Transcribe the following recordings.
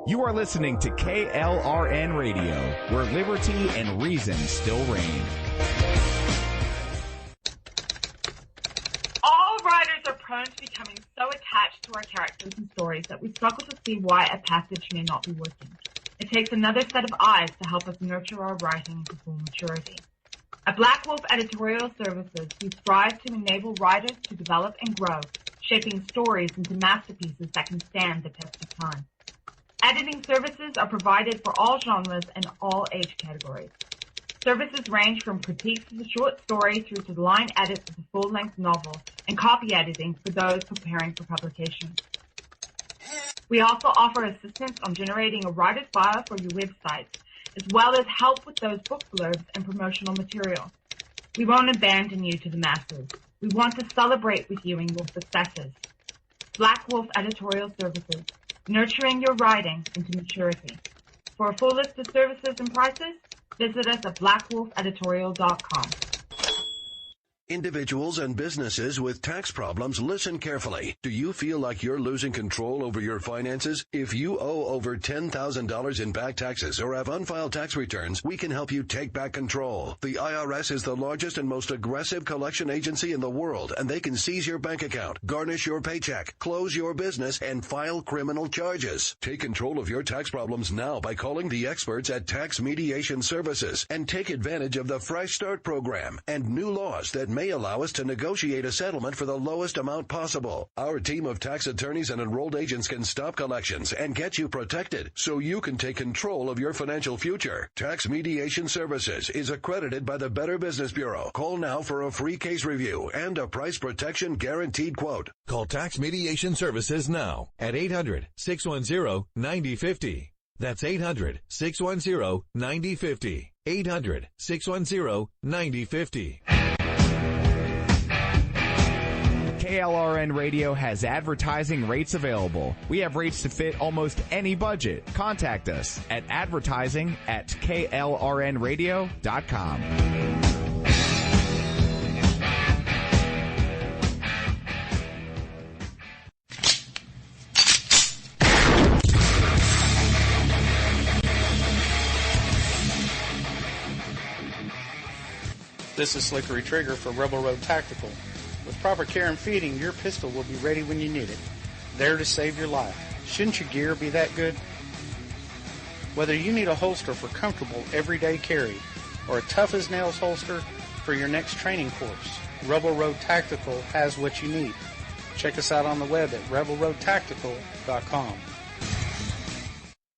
You are listening to KLRN Radio, where liberty and reason still reign. All writers are prone to becoming so attached to our characters and stories that we struggle to see why a passage may not be working. It takes another set of eyes to help us nurture our writing to full maturity. At Black Wolf Editorial Services, we strive to enable writers to develop and grow, shaping stories into masterpieces that can stand the test of time. Editing services are provided for all genres and all age categories. Services range from critiques of the short story through to the line edits of the full-length novel and copy editing for those preparing for publication. We also offer assistance on generating a writer's bio for your website, as well as help with those book blurbs and promotional material. We won't abandon you to the masses. We want to celebrate with you in your successes. Black Wolf Editorial Services, nurturing your writing into maturity. For a full list of services and prices, visit us at blackwolfeditorial.com. Individuals and businesses with tax problems, listen carefully. Do you feel like you're losing control over your finances? If you owe over $10,000 in back taxes or have unfiled tax returns, we can help you take back control. The IRS is the largest and most aggressive collection agency in the world, and they can seize your bank account, garnish your paycheck, close your business, and file criminal charges. Take control of your tax problems now by calling the experts at Tax Mediation Services and take advantage of the Fresh Start program and new laws that may allow us to negotiate a settlement for the lowest amount possible. Our team of tax attorneys and enrolled agents can stop collections and get you protected so you can take control of your financial future. Tax Mediation Services is accredited by the Better Business Bureau. Call now for a free case review and a price protection guaranteed quote. Call Tax Mediation Services now at 800-610-9050. That's 800-610-9050. 800-610-9050. KLRN Radio has advertising rates available. We have rates to fit almost any budget. Contact us at advertising@klrnradio.com. This is Slickery Trigger for Rebel Road Tactical. With proper care and feeding, your pistol will be ready when you need it, there to save your life. Shouldn't your gear be that good? Whether you need a holster for comfortable everyday carry or a tough-as-nails holster for your next training course, Rebel Road Tactical has what you need. Check us out on the web at rebelroadtactical.com.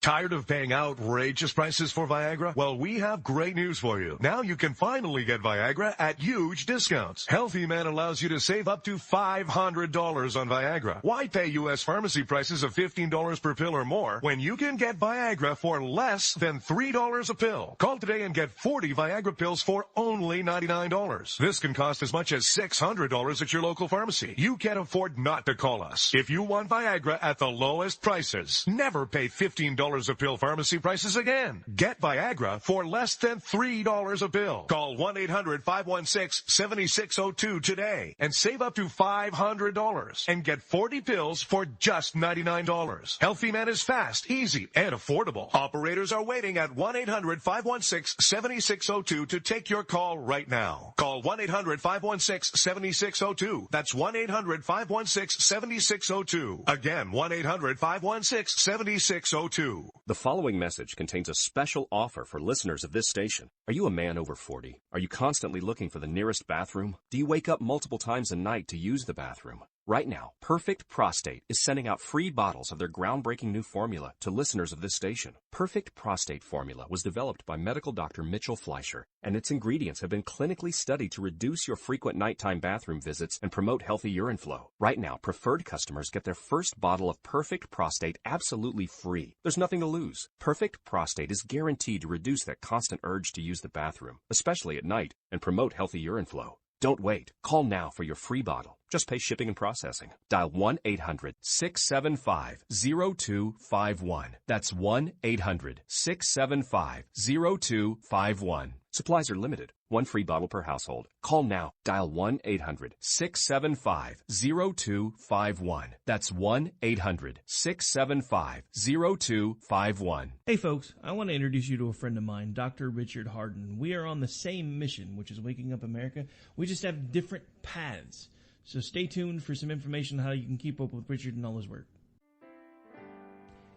Tired of paying outrageous prices for Viagra? Well, we have great news for you. Now you can finally get Viagra at huge discounts. Healthy Man allows you to save up to $500 on Viagra. Why pay U.S. pharmacy prices of $15 per pill or more when you can get Viagra for less than $3 a pill? Call today and get 40 Viagra pills for only $99. This can cost as much as $600 at your local pharmacy. You can't afford not to call us. If you want Viagra at the lowest prices, never pay $15 a pill pharmacy prices again. Get Viagra for less than $3 a pill. Call 1-800-516-7602 today and save up to $500 and get 40 pills for just $99. Healthy Man is fast, easy, and affordable. Operators are waiting at 1-800-516-7602 to take your call right now. Call 1-800-516-7602. That's 1-800-516-7602. Again, 1-800-516-7602. The following message contains a special offer for listeners of this station. Are you a man over 40? Are you constantly looking for the nearest bathroom? Do you wake up multiple times a night to use the bathroom? Right now, Perfect Prostate is sending out free bottles of their groundbreaking new formula to listeners of this station. Perfect Prostate Formula was developed by medical doctor Mitchell Fleischer, and its ingredients have been clinically studied to reduce your frequent nighttime bathroom visits and promote healthy urine flow. Right now, preferred customers get their first bottle of Perfect Prostate absolutely free. There's nothing to lose. Perfect Prostate is guaranteed to reduce that constant urge to use the bathroom, especially at night, and promote healthy urine flow. Don't wait. Call now for your free bottle. Just pay shipping and processing. Dial 1-800-675-0251. That's 1-800-675-0251. Supplies are limited. One free bottle per household. Call now. Dial 1-800-675-0251. That's 1-800-675-0251. Hey folks, I want to introduce you to a friend of mine, Dr. Richard Harden. We are on the same mission, which is waking up America. We just have different paths. So stay tuned for some information on how you can keep up with Richard and all his work.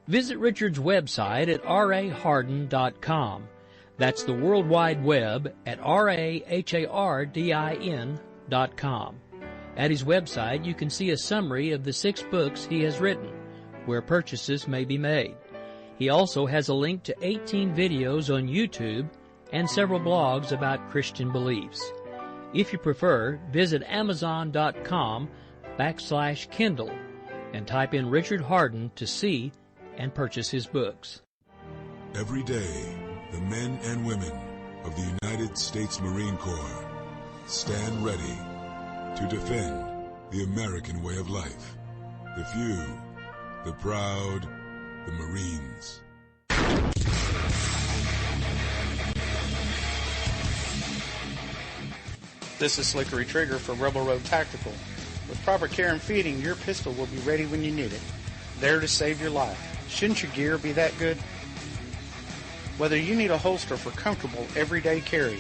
Visit Richard's website at raharden.com. That's the World Wide Web at RAHARDIN.com. At his website, you can see a summary of the 6 books he has written, where purchases may be made. He also has a link to 18 videos on YouTube and several blogs about Christian beliefs. If you prefer, visit Amazon.com/Kindle and type in Richard Harden to see and purchase his books. Every day, the men and women of the United States Marine Corps stand ready to defend the American way of life. The few, the proud, the Marines. This is Slickery Trigger for Rebel Road Tactical. With proper care and feeding, your pistol will be ready when you need it. There to save your life. Shouldn't your gear be that good? Whether you need a holster for comfortable everyday carry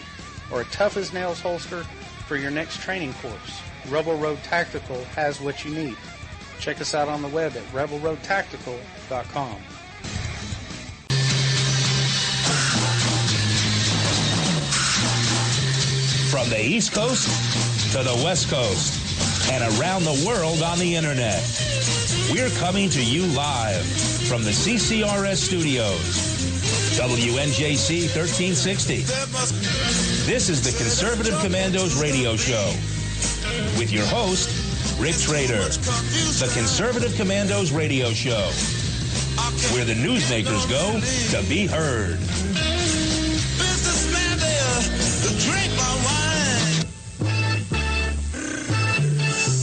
or a tough-as-nails holster for your next training course, Rebel Road Tactical has what you need. Check us out on the web at rebelroadtactical.com. From the East Coast to the West Coast and around the world on the Internet, we're coming to you live from the CCRS studios. WNJC 1360. This is the Conservative Commandos radio show with your host, Rick Trader. The Conservative Commandos radio show, where the newsmakers go to be heard. Businessman there, drink my wine.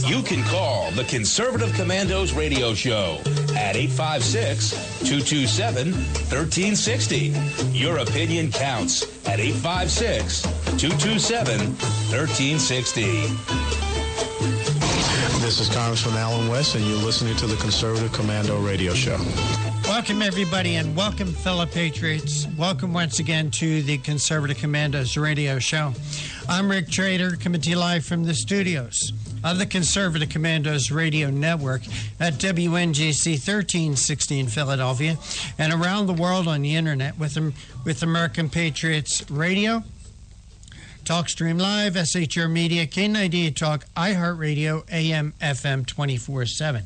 You can call the Conservative Commandos radio show at 856-227-1360. Your opinion counts at 856-227-1360. This is Congressman Alan West, and you're listening to the Conservative Commando radio show. Welcome, everybody, and welcome, fellow patriots. Welcome once again to the Conservative Commandos radio show. I'm Rick Trader, coming to you live from the studios of the Conservative Commandos radio network at WNJC 1360 in Philadelphia and around the world on the internet with American Patriots Radio, TalkStream Live, SHR Media, K90 Talk, iHeartRadio, AM, FM 24/7.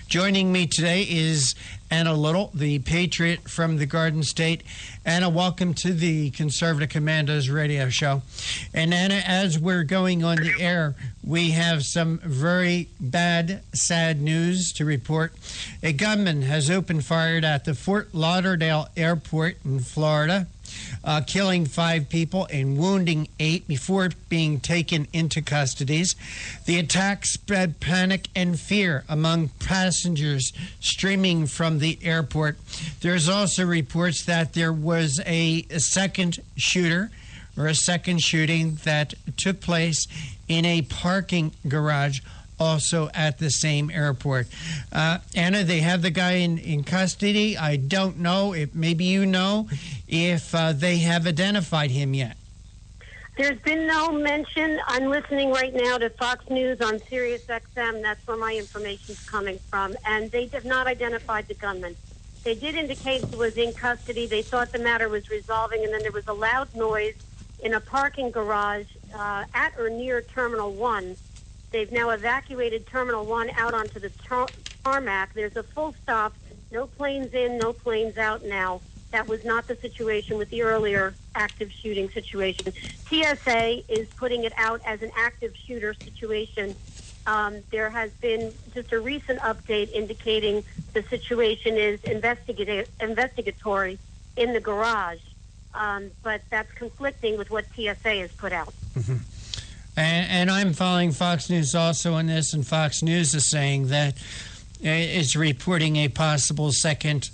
Joining me today is Anna Little, the Patriot from the Garden State. Anna, welcome to the Conservative Commandos radio show. And Anna, as we're going on the air, we have some very bad, sad news to report. A gunman has opened fire at the Fort Lauderdale Airport in Florida, killing 5 people and wounding 8 before being taken into custody. The attack spread panic and fear among passengers streaming from the airport. There's also reports that there was a second shooter or a second shooting that took place in a parking garage also at the same airport. Anna, they have the guy in custody. I don't know, if maybe you know, if they have identified him yet. There's been no mention. I'm listening right now to Fox News on Sirius XM. That's where my information's coming from. And they have not identified the gunman. They did indicate he was in custody. They thought the matter was resolving, and then there was a loud noise in a parking garage at or near Terminal 1. They've now evacuated Terminal 1 out onto the tarmac. There's a full stop. No planes in, no planes out now. That was not the situation with the earlier active shooting situation. TSA is putting it out as an active shooter situation. There has been just a recent update indicating the situation is investigatory in the garage. But that's conflicting with what TSA has put out. Mm-hmm. And I'm following Fox News also on this, and Fox News is saying that it's reporting a possible second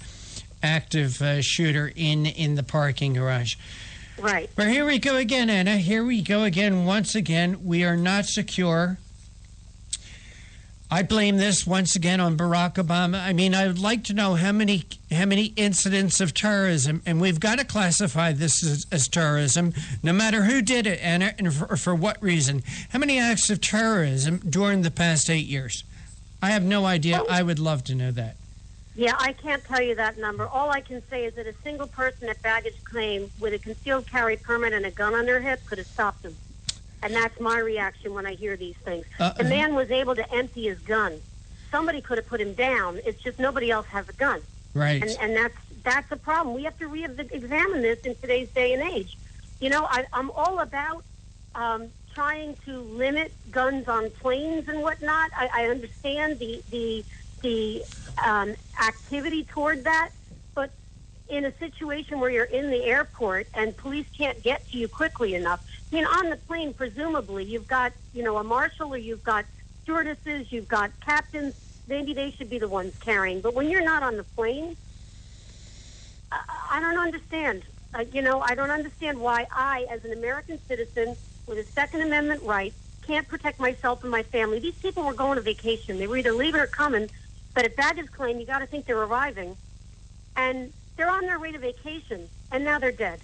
active shooter in the parking garage. Right. But here we go again, Anna. Here we go again. Once again, we are not secure. I blame this once again on Barack Obama. I mean, I would like to know how many incidents of terrorism, and we've got to classify this as terrorism, no matter who did it, Anna, and for what reason. How many acts of terrorism during the past 8 years? I have no idea. I would love to know that. Yeah, I can't tell you that number. All I can say is that a single person at baggage claim with a concealed carry permit and a gun on their hip could have stopped them. And that's my reaction when I hear these things. The man was able to empty his gun. Somebody could have put him down. It's just nobody else has a gun. Right. And that's a problem. We have to re-examine this in today's day and age. You know, I'm all about trying to limit guns on planes and whatnot. I understand the activity toward that, but in a situation where you're in the airport and police can't get to you quickly enough, I mean, on the plane, presumably, you've got, you know, a marshal or you've got stewardesses, you've got captains. Maybe they should be the ones carrying. But when you're not on the plane, I don't understand. I don't understand why I, as an American citizen with a Second Amendment right, can't protect myself and my family. These people were going to vacation. They were either leaving or coming. But at baggage claim, you got to think they're arriving. And they're on their way to vacation, and now they're dead.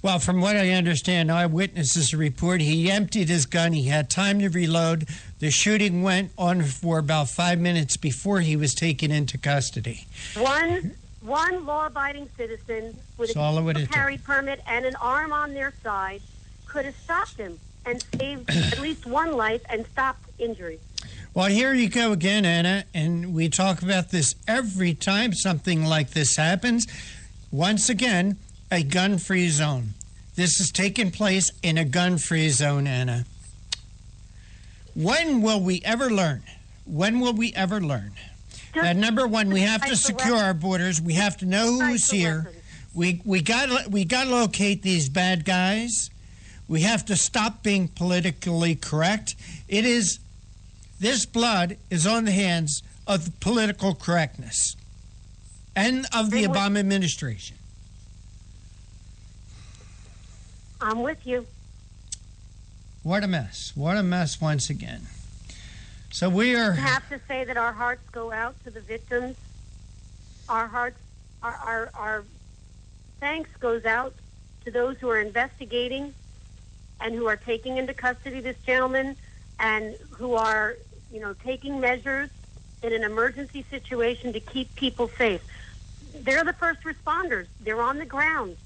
Well, from what I understand, eyewitnesses report he emptied his gun. He had time to reload. The shooting went on for about 5 minutes before he was taken into custody. One law-abiding citizen with a carry permit and an arm on their side could have stopped him and saved at least one life and stopped injury. Well, here you go again, Anna, and we talk about this every time something like this happens. Once again, a gun-free zone. This is taking place in a gun-free zone, Anna. When will we ever learn? When will we ever learn? That number one, we have to secure our borders. We have to know who's here. We got to locate these bad guys. We have to stop being politically correct. This blood is on the hands of political correctness and of the Obama administration. I'm with you. What a mess. What a mess once again. So we are... I have to say that our hearts go out to the victims. Our hearts, our thanks goes out to those who are investigating and who are taking into custody this gentleman and who are, you know, taking measures in an emergency situation to keep people safe. They're the first responders. They're on the ground.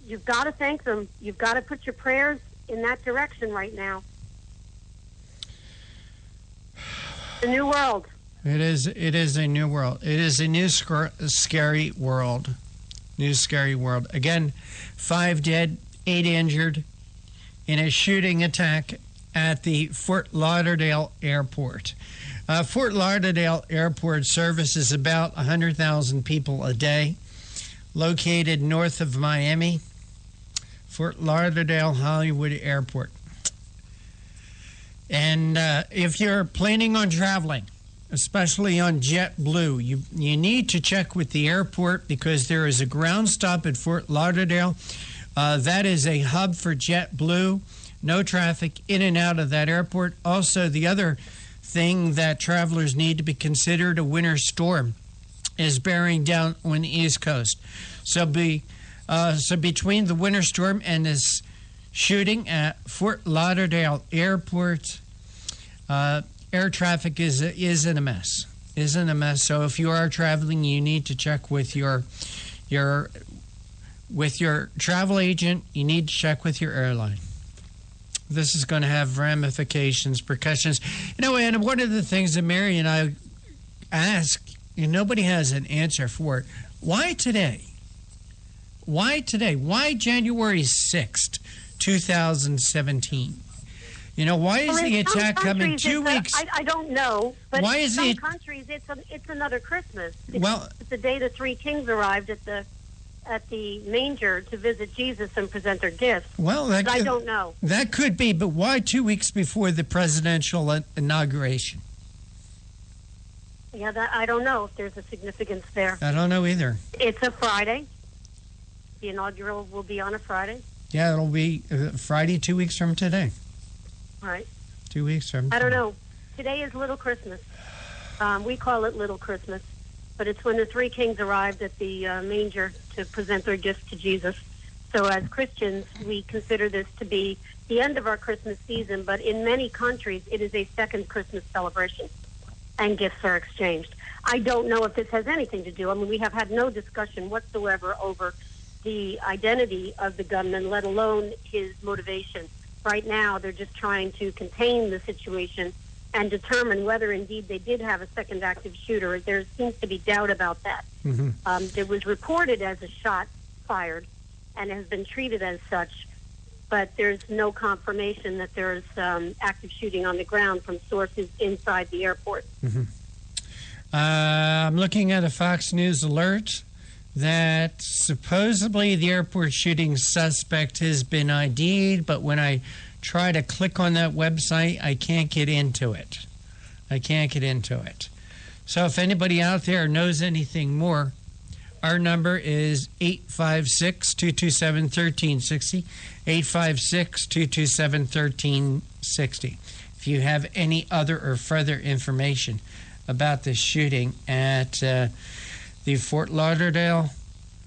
You've got to thank them. You've got to put your prayers in that direction right now. The new world. It is a new world. It is a new scary world. New scary world. Again, 5 dead, 8 injured in a shooting attack at the Fort Lauderdale Airport. Fort Lauderdale Airport services about 100,000 people a day, located north of Miami. Fort Lauderdale Hollywood Airport. And if you're planning on traveling, especially on JetBlue, you need to check with the airport because there is a ground stop at Fort Lauderdale. That is a hub for JetBlue. No traffic in and out of that airport. Also, the other thing that travelers need to be considered, a winter storm is bearing down on the East Coast. So between the winter storm and this shooting at Fort Lauderdale Airport, air traffic is in a mess. Is in a mess. So if you are traveling, you need to check with your travel agent. You need to check with your airline. This is going to have ramifications, repercussions. You know, and one of the things that Mary and I ask, and nobody has an answer for it. Why today? Why today? Why January 6th, 2017? You know, why is the attack coming 2 weeks? I don't know, but why in is some countries it's another Christmas. Well, it's the day the 3 kings arrived at the manger to visit Jesus and present their gifts. Well, I don't know. That could be, but why 2 weeks before the presidential inauguration? Yeah, I don't know if there's a significance there. I don't know either. It's a Friday. The inaugural will be on a Friday. Yeah, it'll be Friday, 2 weeks from today. Right. 2 weeks from today. I don't know. Today is Little Christmas. We call it Little Christmas, but it's when the three kings arrived at the manger to present their gifts to Jesus. So as Christians, we consider this to be the end of our Christmas season, but in many countries, it is a second Christmas celebration, and gifts are exchanged. I don't know if this has anything to do. I mean, we have had no discussion whatsoever over the identity of the gunman, let alone his motivation. Right now, they're just trying to contain the situation and determine whether indeed they did have a second active shooter. There seems to be doubt about that. It was reported as a shot fired and has been treated as such, but there's no confirmation that there's active shooting on the ground from sources inside the airport. I'm looking at a Fox News alert that supposedly the airport shooting suspect has been ID'd, but when I try to click on that website, I can't get into it. So if anybody out there knows anything more, our number is 856-227-1360, 856-227-1360. If you have any other or further information about the shooting at the Fort Lauderdale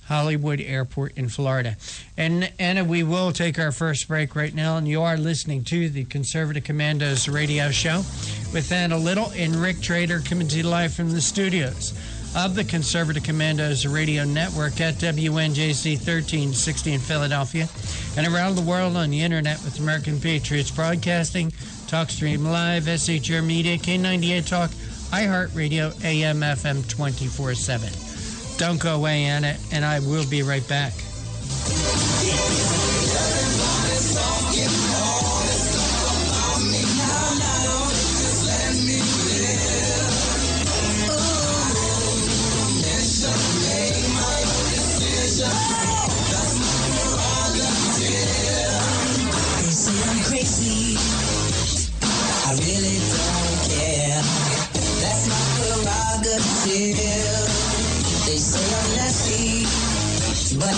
Hollywood Airport in Florida. And Anna, we will take our first break right now, and you are listening to the Conservative Commandos radio show with Anna Little and Rick Trader coming to you live from the studios of the Conservative Commandos radio network at WNJC 1360 in Philadelphia and around the world on the internet with American Patriots Broadcasting, TalkStream Live, SHR Media, K98 Talk, iHeartRadio, AM, FM 24/7. Don't go away, Anna, and I will be right back. Crazy, I really don't care. That's my prerogative. They say I'm nasty, but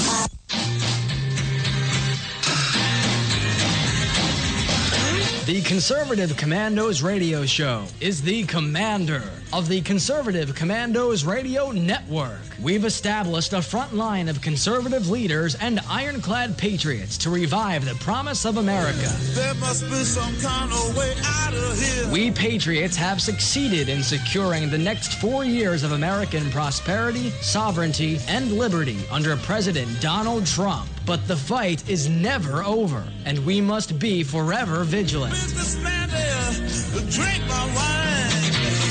The Conservative Commandos radio show is the commander of the Conservative Commandos radio network. We've established a front line of conservative leaders and ironclad patriots to revive the promise of America. there must be some kind of way out of here. We patriots have succeeded in securing the next 4 years of American prosperity, sovereignty, and liberty under President Donald Trump. But the fight is never over, and we must be forever vigilant. Businessman there, drink my wine.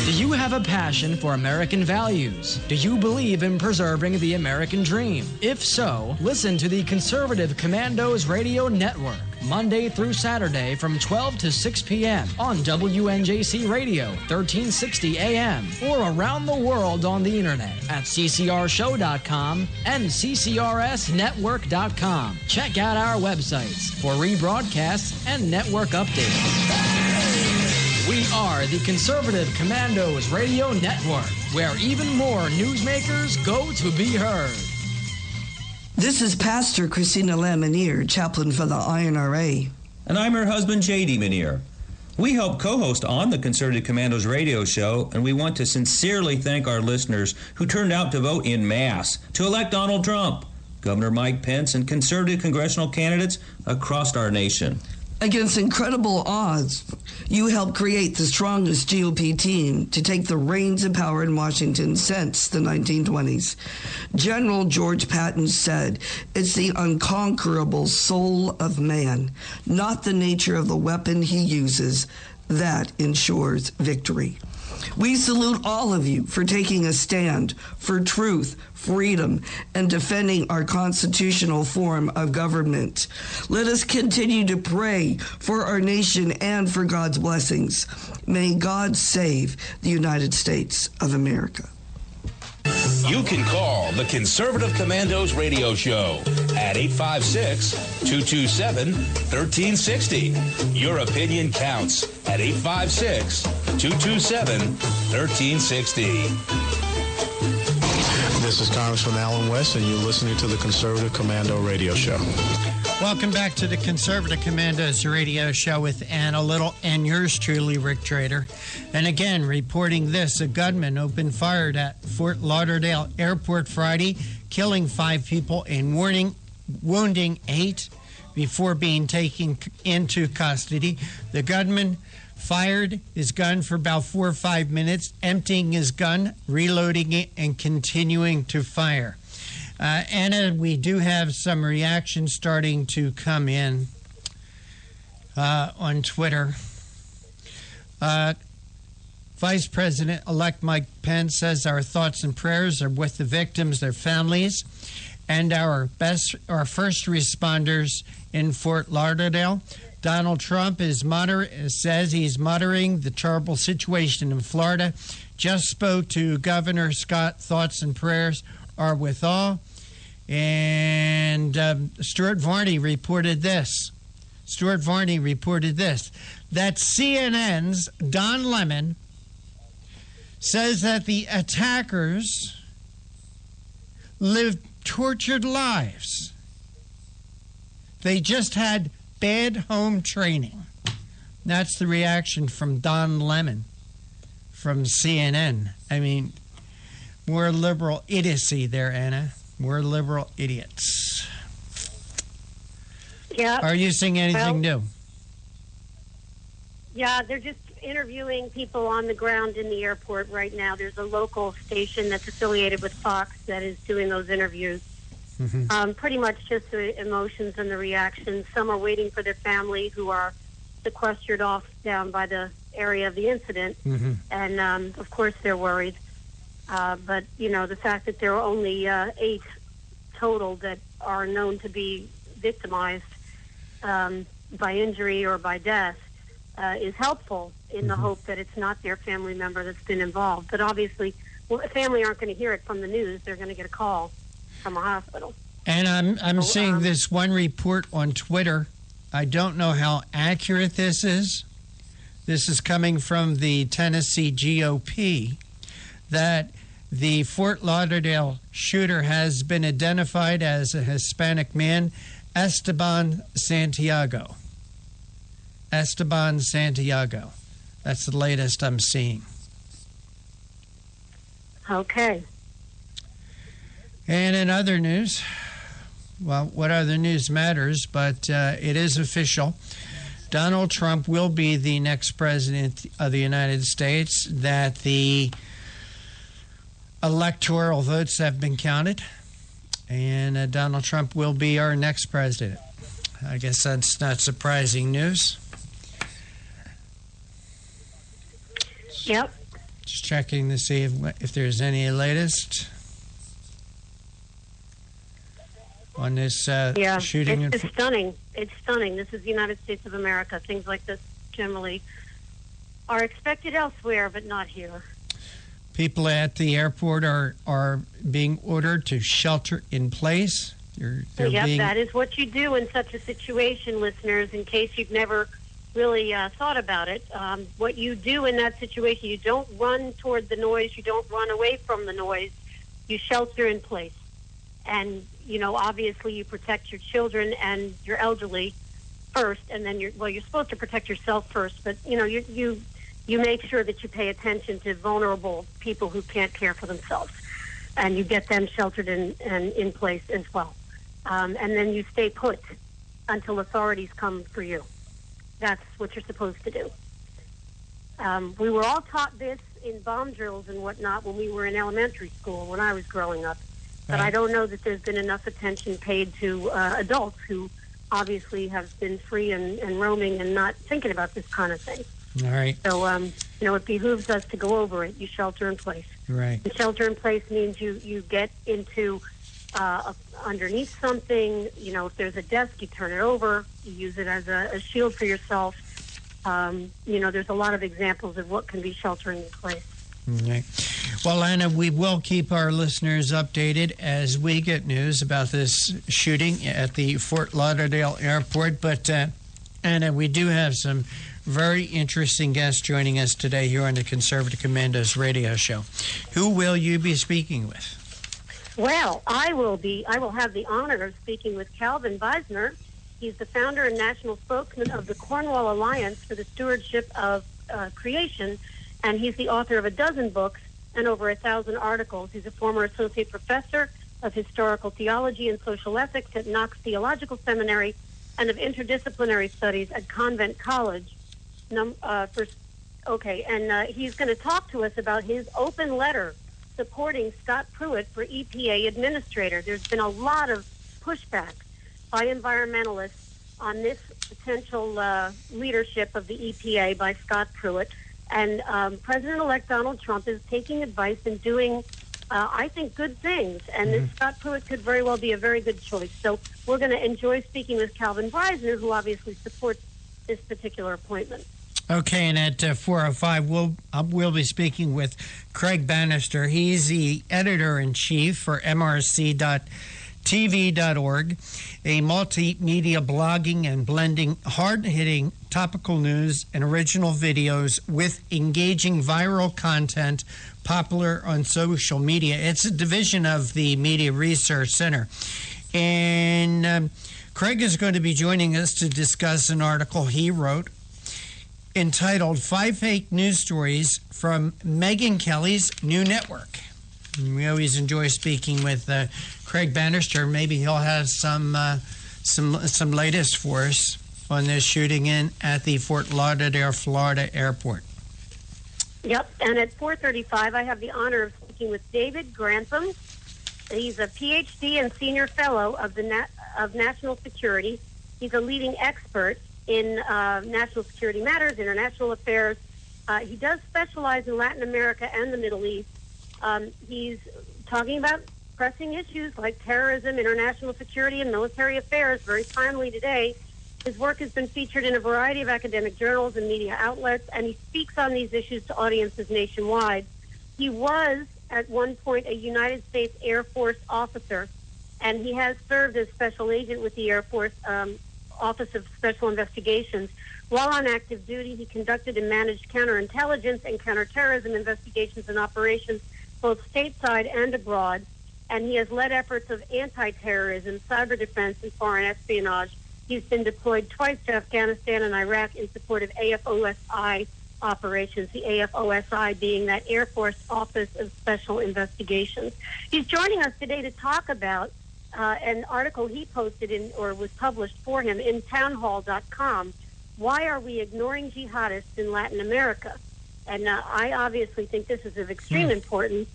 Do you have a passion for American values? Do you believe in preserving the American dream? If so, listen to the Conservative Commandos Radio Network, Monday through Saturday from 12 to 6 p.m. on WNJC Radio, 1360 AM, or around the world on the internet at ccrshow.com and ccrsnetwork.com. Check out our websites for rebroadcasts and network updates. We are the Conservative Commandos Radio Network, where even more newsmakers go to be heard. This is Pastor Christina Lamanier, chaplain for the INRA. And I'm her husband, J.D. Manier. We help co-host on the Conservative Commandos radio show, and we want to sincerely thank our listeners who turned out to vote in mass to elect Donald Trump, Governor Mike Pence, and conservative congressional candidates across our nation. Against incredible odds, you helped create the strongest GOP team to take the reins of power in Washington since the 1920s. General George Patton said, "It's the unconquerable soul of man, not the nature of the weapon he uses, that ensures victory." We salute all of you for taking a stand for truth, freedom, and defending our constitutional form of government. Let us continue to pray for our nation and for God's blessings. May God save the United States of America. You can call the Conservative Commandos radio show at 856-227-1360. Your opinion counts at 856-227-1360. This is Congressman Alan West, and you're listening to the Conservative Commando Radio Show. Welcome back to the Conservative Commandos Radio Show with Anna Little and yours truly, Rick Trader. And again, reporting this, a gunman opened fire at Fort Lauderdale Airport Friday, killing 5 people and wounding 8 before being taken into custody. The gunman fired his gun for about 4 or 5 minutes, emptying his gun, reloading it, and continuing to fire. Anna, we do have some reactions starting to come in on Twitter. Vice President-elect Mike Pence says our thoughts and prayers are with the victims, their families, and our first responders in Fort Lauderdale. Donald Trump says he's monitoring the terrible situation in Florida. Just spoke to Governor Scott. Thoughts and prayers are with all. And Stuart Varney reported this. That CNN's Don Lemon says that the attackers lived tortured lives. They just had bad home training. That's the reaction from Don Lemon from CNN. I mean, more liberal idiocy there, Anna. More liberal idiots. Yeah. Are you seeing anything new? Yeah, they're just interviewing people on the ground in the airport right now. There's a local station that's affiliated with Fox that is doing those interviews. Mm-hmm. Pretty much just the emotions and the reactions. Some are waiting for their family who are sequestered off down by the area of the incident. Mm-hmm. And, of course, they're worried. But, you know, the fact that there are only 8 total that are known to be victimized by injury or by death is helpful in the hope that it's not their family member that's been involved. But obviously, a family aren't going to hear it from the news. They're going to get a call from a hospital. And I'm seeing this one report on Twitter. I don't know how accurate this is. This is coming from the Tennessee GOP, that the Fort Lauderdale shooter has been identified as a Hispanic man, Esteban Santiago. Esteban Santiago. That's the latest I'm seeing. Okay. And in other news, well, what other news matters, but it is official. Donald Trump will be the next president of the United States, that the electoral votes have been counted, and Donald Trump will be our next president. I guess that's not surprising news. Yep. Just checking to see if there's any latest on this shooting. It's stunning. It's stunning. This is the United States of America. Things like this generally are expected elsewhere, but not here. People at the airport are being ordered to shelter in place. That is what you do in such a situation, listeners, in case you've never really thought about it. What you do in that situation, you don't run toward the noise, you don't run away from the noise, you shelter in place. And, you know, obviously you protect your children and your elderly first, and then you're supposed to protect yourself first, but, you know, you make sure that you pay attention to vulnerable people who can't care for themselves, and you get them sheltered in place as well. And then you stay put until authorities come for you. That's what you're supposed to do. We were all taught this in bomb drills and whatnot when we were in elementary school, when I was growing up. But I don't know that there's been enough attention paid to adults who obviously have been free and roaming and not thinking about this kind of thing. All right. So, you know, it behooves us to go over it. You shelter in place. Right. And shelter in place means you get into underneath something. You know, if there's a desk, you turn it over. You use it as a shield for yourself. You know, there's a lot of examples of what can be sheltering in place. Okay. Well, Anna, we will keep our listeners updated as we get news about this shooting at the Fort Lauderdale airport. But, Anna, we do have some very interesting guests joining us today here on the Conservative Commandos radio show. Who will you be speaking with? Well, I will have the honor of speaking with Calvin Weisner. He's the founder and national spokesman of the Cornwall Alliance for the Stewardship of Creation, and he's the author of a dozen books and over 1,000 articles. He's a former associate professor of historical theology and social ethics at Knox Theological Seminary and of interdisciplinary studies at Convent College. He's going to talk to us about his open letter supporting Scott Pruitt for EPA administrator. There's been a lot of pushback by environmentalists on this potential leadership of the EPA by Scott Pruitt. And President-elect Donald Trump is taking advice and doing, I think, good things. And this Scott Pruitt could very well be a very good choice. So we're going to enjoy speaking with Calvin Weisner, who obviously supports this particular appointment. Okay, and at 4:05, we'll be speaking with Craig Bannister. He's the editor-in-chief for MRC.TV.org, a multimedia blogging and blending hard-hitting topical news and original videos with engaging viral content popular on social media. It's a division of the Media Research Center. And Craig is going to be joining us to discuss an article he wrote entitled 5 Fake News Stories from Megyn Kelly's New Network. We always enjoy speaking with Craig Bannister. Maybe he'll have some latest for us on this shooting in at the Fort Lauderdale, Florida airport. Yep, and at 4:35, I have the honor of speaking with David Grantham. He's a PhD and senior fellow of national security. He's a leading expert in national security matters, international affairs. He does specialize in Latin America and the Middle East. He's talking about pressing issues like terrorism, international security, and military affairs very timely today. His work has been featured in a variety of academic journals and media outlets, and he speaks on these issues to audiences nationwide. He was, at one point, a United States Air Force officer, and he has served as special agent with the Air Force Office of Special Investigations. While on active duty, he conducted and managed counterintelligence and counterterrorism investigations and operations both stateside and abroad, and he has led efforts of anti-terrorism, cyber defense, and foreign espionage. He's been deployed twice to Afghanistan and Iraq in support of AFOSI operations, the AFOSI being that Air Force Office of Special Investigations. He's joining us today to talk about an article he posted in, or was published for him in townhall.com. Why are we ignoring jihadists in Latin America? And I obviously think this is of extreme importance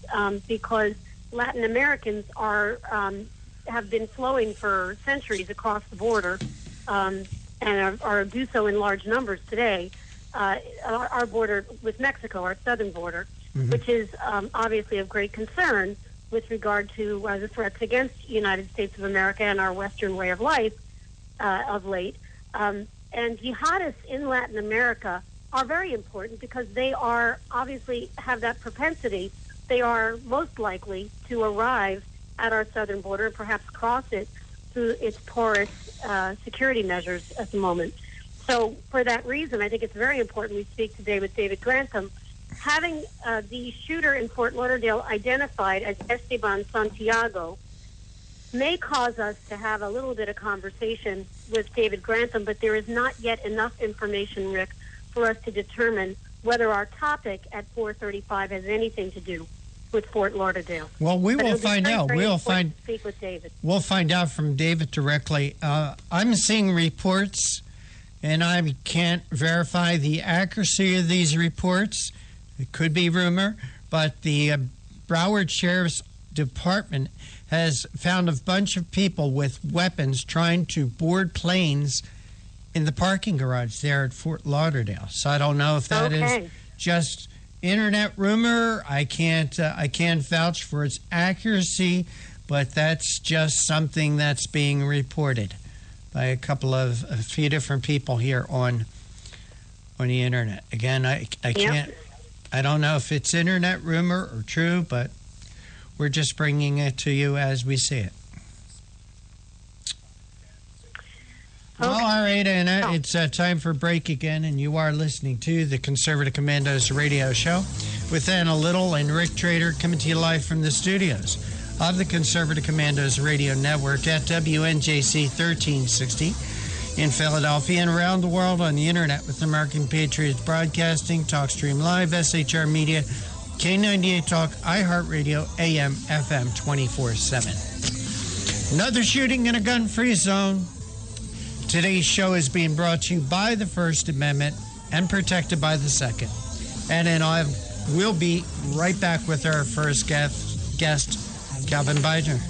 because Latin Americans have been flowing for centuries across the border and are do so in large numbers today. Our border with Mexico, our southern border, which is obviously of great concern with regard to the threats against the United States of America and our Western way of life of late. And jihadists in Latin America are very important because they are obviously have that propensity. They are most likely to arrive at our southern border and perhaps cross it through its porous security measures at the moment. So for that reason, I think it's very important we speak today with David Grantham. Having the shooter in Fort Lauderdale identified as Esteban Santiago may cause us to have a little bit of conversation with David Grantham, but there is not yet enough information, Rick, for us to determine whether our topic at 4:35 has anything to do with Fort Lauderdale. Well, we will find out. We'll speak with David. We'll find out from David directly. I'm seeing reports, and I can't verify the accuracy of these reports. It could be rumor, but the Broward Sheriff's Department has found a bunch of people with weapons trying to board planes in the parking garage there at Fort Lauderdale. So I don't know if that is just internet rumor. I can't vouch for its accuracy, but that's just something that's being reported by a few different people here on the internet. Again, I can't. I don't know if it's internet rumor or true, but we're just bringing it to you as we see it. Well, all right, Anna, it's time for break again, and you are listening to the Conservative Commandos radio show with Anna Little and Rick Trader coming to you live from the studios of the Conservative Commandos Radio Network at WNJC 1360 in Philadelphia and around the world on the internet with American Patriots Broadcasting, TalkStream Live, SHR Media, K98 Talk, iHeartRadio, AM, FM 24/7. Another shooting in a gun-free zone. Today's show is being brought to you by the First Amendment and protected by the Second. And then we'll be right back with our first guest, Calvin Bidner.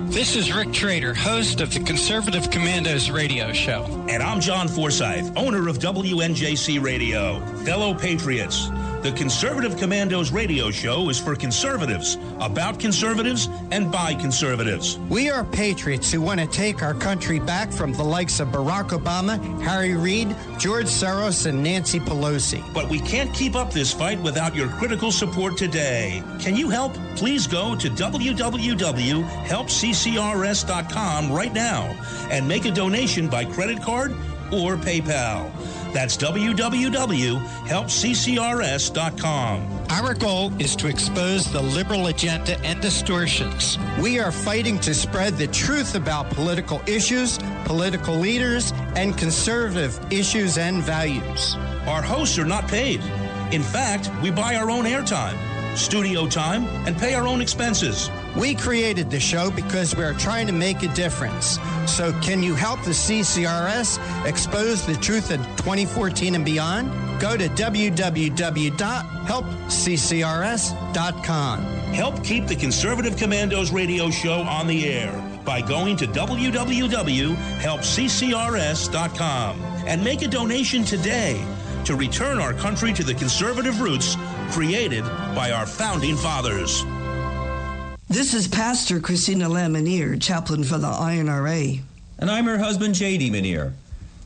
This is Rick Trader, host of the Conservative Commandos radio show. And I'm John Forsyth, owner of WNJC Radio. Fellow patriots, the Conservative Commandos radio show is for conservatives, about conservatives, and by conservatives. We are patriots who want to take our country back from the likes of Barack Obama, Harry Reid, George Soros, and Nancy Pelosi. But we can't keep up this fight without your critical support today. Can you help? Please go to www.helpccrs.com right now and make a donation by credit card or PayPal. That's www.helpccrs.com. Our goal is to expose the liberal agenda and distortions. We are fighting to spread the truth about political issues, political leaders, and conservative issues and values. Our hosts are not paid. In fact, we buy our own airtime, studio time, and pay our own expenses. We created the show because we are trying to make a difference. So can you help the CCRS expose the truth in 2014 and beyond? Go to www.helpccrs.com. Help keep the Conservative Commandos radio show on the air by going to www.helpccrs.com and make a donation today to return our country to the conservative roots created by our founding fathers. This is Pastor Christina Lamanier, chaplain for the INRA. And I'm her husband, J.D. Manier.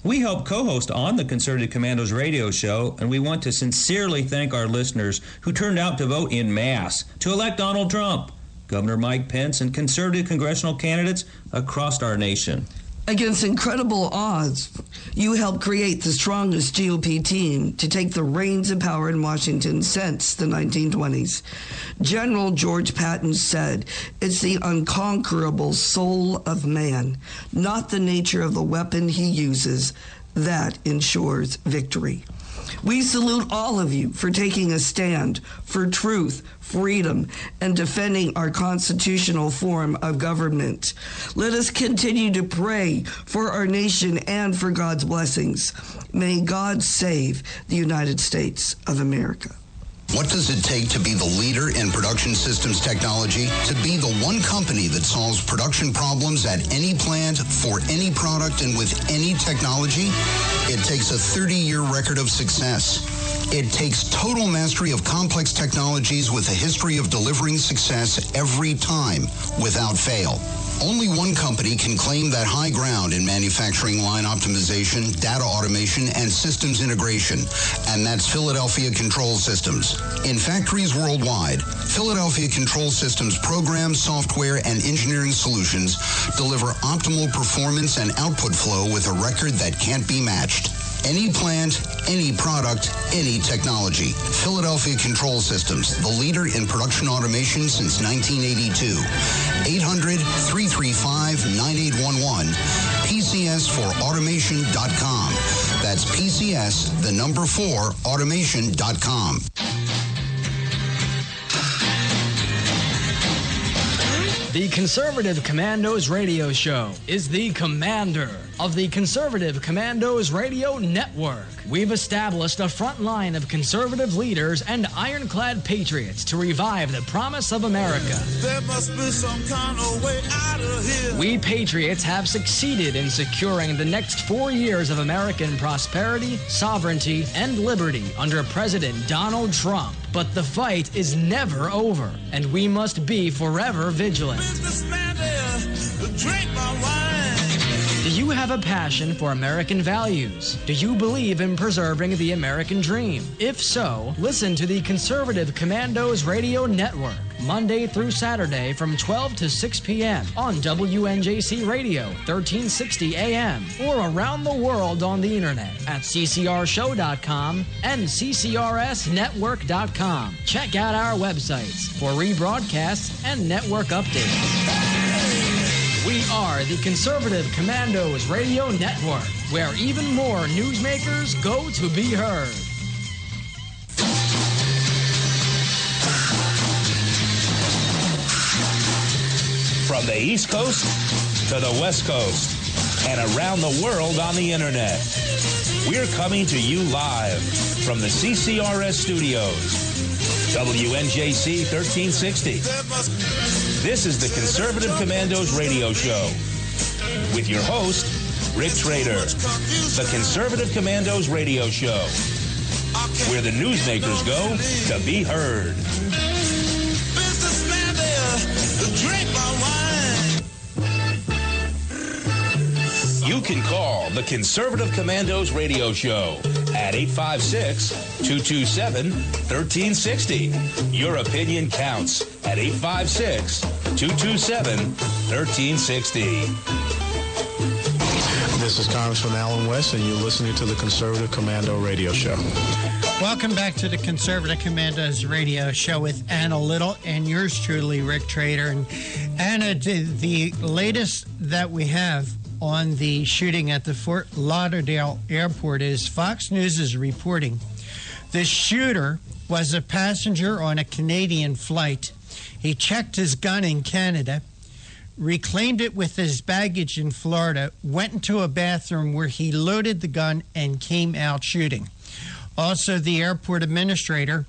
We help co-host on the Conservative Commandos radio show, and we want to sincerely thank our listeners who turned out to vote en masse to elect Donald Trump, Governor Mike Pence, and conservative congressional candidates across our nation. Against incredible odds, you helped create the strongest GOP team to take the reins of power in Washington since the 1920s. General George Patton said, "It's the unconquerable soul of man, not the nature of the weapon he uses, that ensures victory." We salute all of you for taking a stand for truth, freedom, and defending our constitutional form of government. Let us continue to pray for our nation and for God's blessings. May God save the United States of America. What does it take to be the leader in production systems technology? To be the one company that solves production problems at any plant, for any product, and with any technology? It takes a 30-year record of success. It takes total mastery of complex technologies with a history of delivering success every time, without fail. Only one company can claim that high ground in manufacturing line optimization, data automation, and systems integration, and that's Philadelphia Control Systems. In factories worldwide, Philadelphia Control Systems programs, software, and engineering solutions deliver optimal performance and output flow with a record that can't be matched. Any plant, any product, any technology. Philadelphia Control Systems, the leader in production automation since 1982. 800-335-9811. PCS4automation.com. That's PCS, the number 4, automation.com. The Conservative Commandos radio show is the commander of the Conservative Commandos Radio Network. We've established a front line of conservative leaders and ironclad patriots to revive the promise of America. There must be some kind of way out of here. We patriots have succeeded in securing the next 4 years of American prosperity, sovereignty, and liberty under President Donald Trump. But the fight is never over, and we must be forever vigilant. Businessman there, drink my wine. Do you have a passion for American values? Do you believe in preserving the American dream? If so, listen to the Conservative Commandos Radio Network, Monday through Saturday from 12 to 6 p.m. on WNJC Radio, 1360 AM, or around the world on the internet at ccrshow.com and ccrsnetwork.com. Check out our websites for rebroadcasts and network updates. We are the Conservative Commandos Radio Network, where even more newsmakers go to be heard. From the East Coast to the West Coast and around the world on the internet, we're coming to you live from the CCRS studios. WNJC 1360. This is the Conservative Commandos Radio Show with your host, Rick Trader. The Conservative Commandos Radio Show, where the newsmakers go to be heard. Businessman there, drink my wine. You can call the Conservative Commandos Radio Show at 856-227-1360. Your opinion counts at 856-227-1360. This is Congressman Alan West, and you're listening to the Conservative Commando Radio Show. Welcome back to the Conservative Commandos Radio Show with Anna Little and yours truly, Rick Trader. And Anna, the latest that we have on the shooting at the Fort Lauderdale airport is Fox News is reporting the shooter was a passenger on a Canadian flight. He checked his gun in Canada, reclaimed it with his baggage in Florida, went into a bathroom where he loaded the gun and came out shooting. Also, the airport administrator,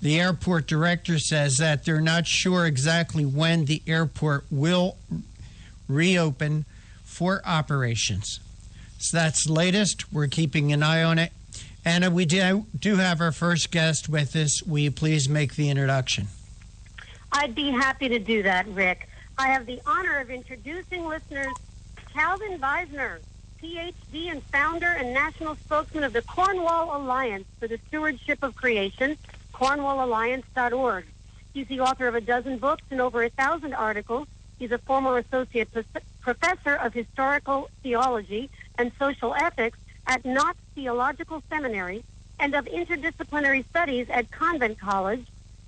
the airport director, says that they're not sure exactly when the airport will reopen for operations. So that's the latest. We're keeping an eye on it. Anna, we do have our first guest with us. Will you please make the introduction? I'd be happy to do that, Rick. I have the honor of introducing listeners Calvin Weisner, Ph.D. and founder and national spokesman of the Cornwall Alliance for the Stewardship of Creation, cornwallalliance.org. He's the author of a dozen books and over 1,000 articles. He's a former associate professor of historical theology and social ethics at Knox Theological Seminary and of interdisciplinary studies at Convent College.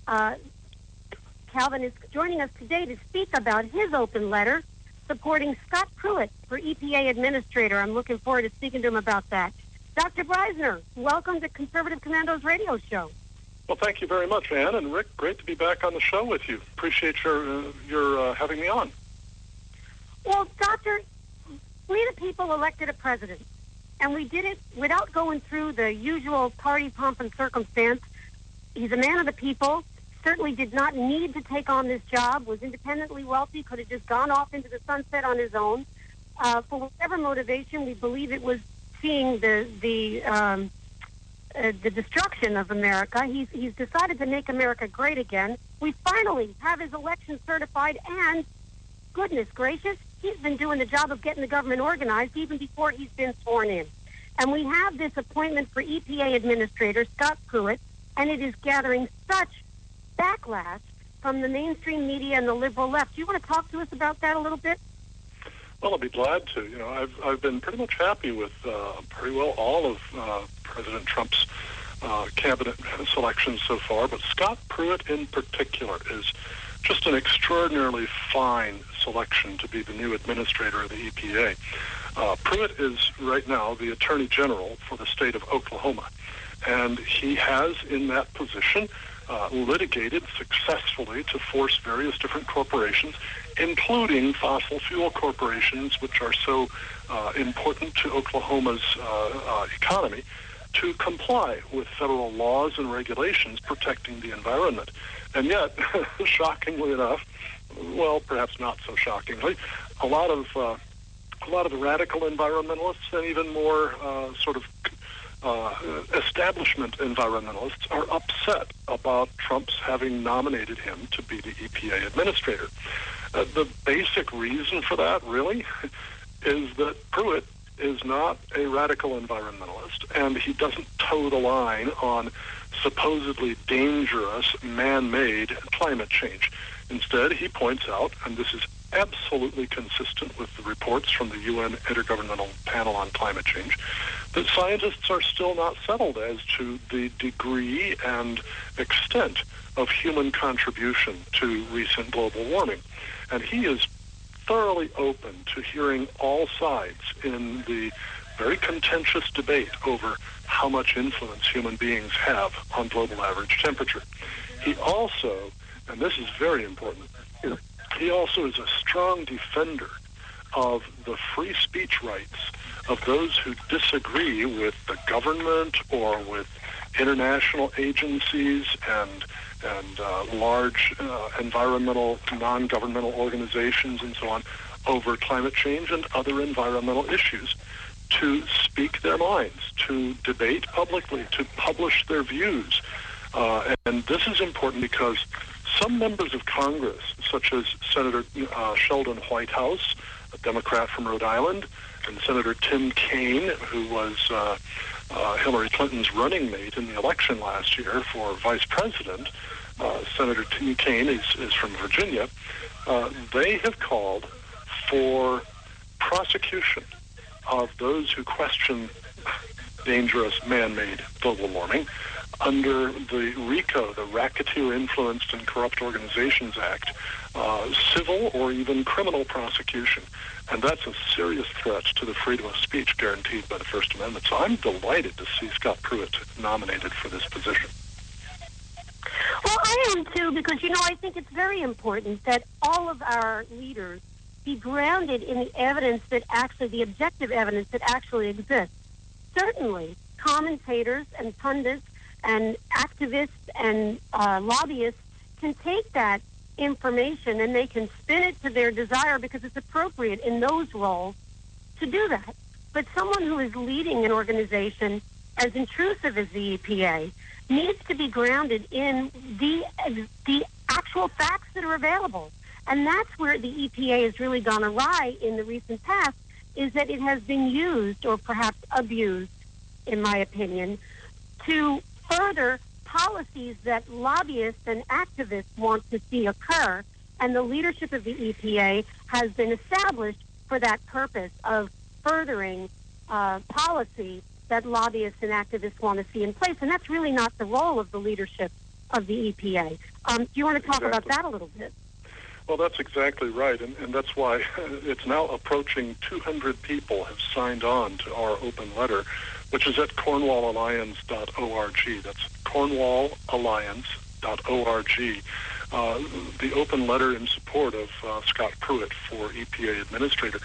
Calvin is joining us today to speak about his open letter supporting Scott Pruitt for EPA Administrator. I'm looking forward to speaking to him about that. Dr. Weisner, welcome to Conservative Commandos Radio Show. Well, thank you very much, Ann, and Rick, great to be back on the show with you. Appreciate your having me on. Well, Doctor, we the people elected a president, and we did it without going through the usual party pomp and circumstance. He's a man of the people, certainly did not need to take on this job, was independently wealthy, could have just gone off into the sunset on his own. For whatever motivation, we believe it was seeing the destruction of America. He's decided to make America great again. We finally have his election certified, and goodness gracious, he's been doing the job of getting the government organized even before he's been sworn in. And we have this appointment for EPA Administrator Scott Pruitt, and it is gathering such backlash from the mainstream media and the liberal left. Do you want to talk to us about that a little bit? Well, I'll be glad to. You know, I've been pretty much happy with pretty well all of President Trump's cabinet selections so far, but Scott Pruitt in particular is just an extraordinarily fine selection to be the new administrator of the EPA. Pruitt is right now the Attorney General for the state of Oklahoma, and he has in that position litigated successfully to force various different corporations, including fossil fuel corporations, which are so important to Oklahoma's economy, to comply with federal laws and regulations protecting the environment. And yet, shockingly enough, well, perhaps not so shockingly, a lot of the radical environmentalists and even more sort of establishment environmentalists are upset about Trump's having nominated him to be the EPA administrator. The basic reason for that, really, is that Pruitt is not a radical environmentalist, and he doesn't toe the line on supposedly dangerous man-made climate change. Instead, he points out, and this is absolutely consistent with the reports from the UN Intergovernmental Panel on Climate Change, that scientists are still not settled as to the degree and extent of human contribution to recent global warming. And he is thoroughly open to hearing all sides in the very contentious debate over how much influence human beings have on global average temperature. He also, and this is very important, he also is a strong defender of the free speech rights of those who disagree with the government or with international agencies and large environmental, non-governmental organizations and so on over climate change and other environmental issues, to speak their minds, to debate publicly, to publish their views. And this is important because some members of Congress, such as Senator Sheldon Whitehouse, a Democrat from Rhode Island, and Senator Tim Kaine, who was Hillary Clinton's running mate in the election last year for vice president. Senator Tim Kaine is from Virginia. They have called for prosecution of those who question dangerous man-made global warming under the RICO, the Racketeer Influenced and Corrupt Organizations Act, civil or even criminal prosecution. And that's a serious threat to the freedom of speech guaranteed by the First Amendment. So I'm delighted to see Scott Pruitt nominated for this position. Well, I am too, because, I think it's very important that all of our leaders be grounded in the evidence that actually, the objective evidence that actually exists. Certainly, commentators and pundits and activists and lobbyists can take that information and they can spin it to their desire because it's appropriate in those roles to do that. But someone who is leading an organization as intrusive as the EPA needs to be grounded in the actual facts that are available. And that's where the EPA has really gone awry in the recent past, is that it has been used, or perhaps abused, in my opinion, to further policies that lobbyists and activists want to see occur. And the leadership of the EPA has been established for that purpose of furthering policy that lobbyists and activists want to see in place. And that's really not the role of the leadership of the EPA. Do you want to talk about that a little bit? Well, that's exactly right, and that's why it's now approaching 200 people have signed on to our open letter, which is at cornwallalliance.org. That's cornwallalliance.org. The open letter in support of Scott Pruitt for EPA Administrator.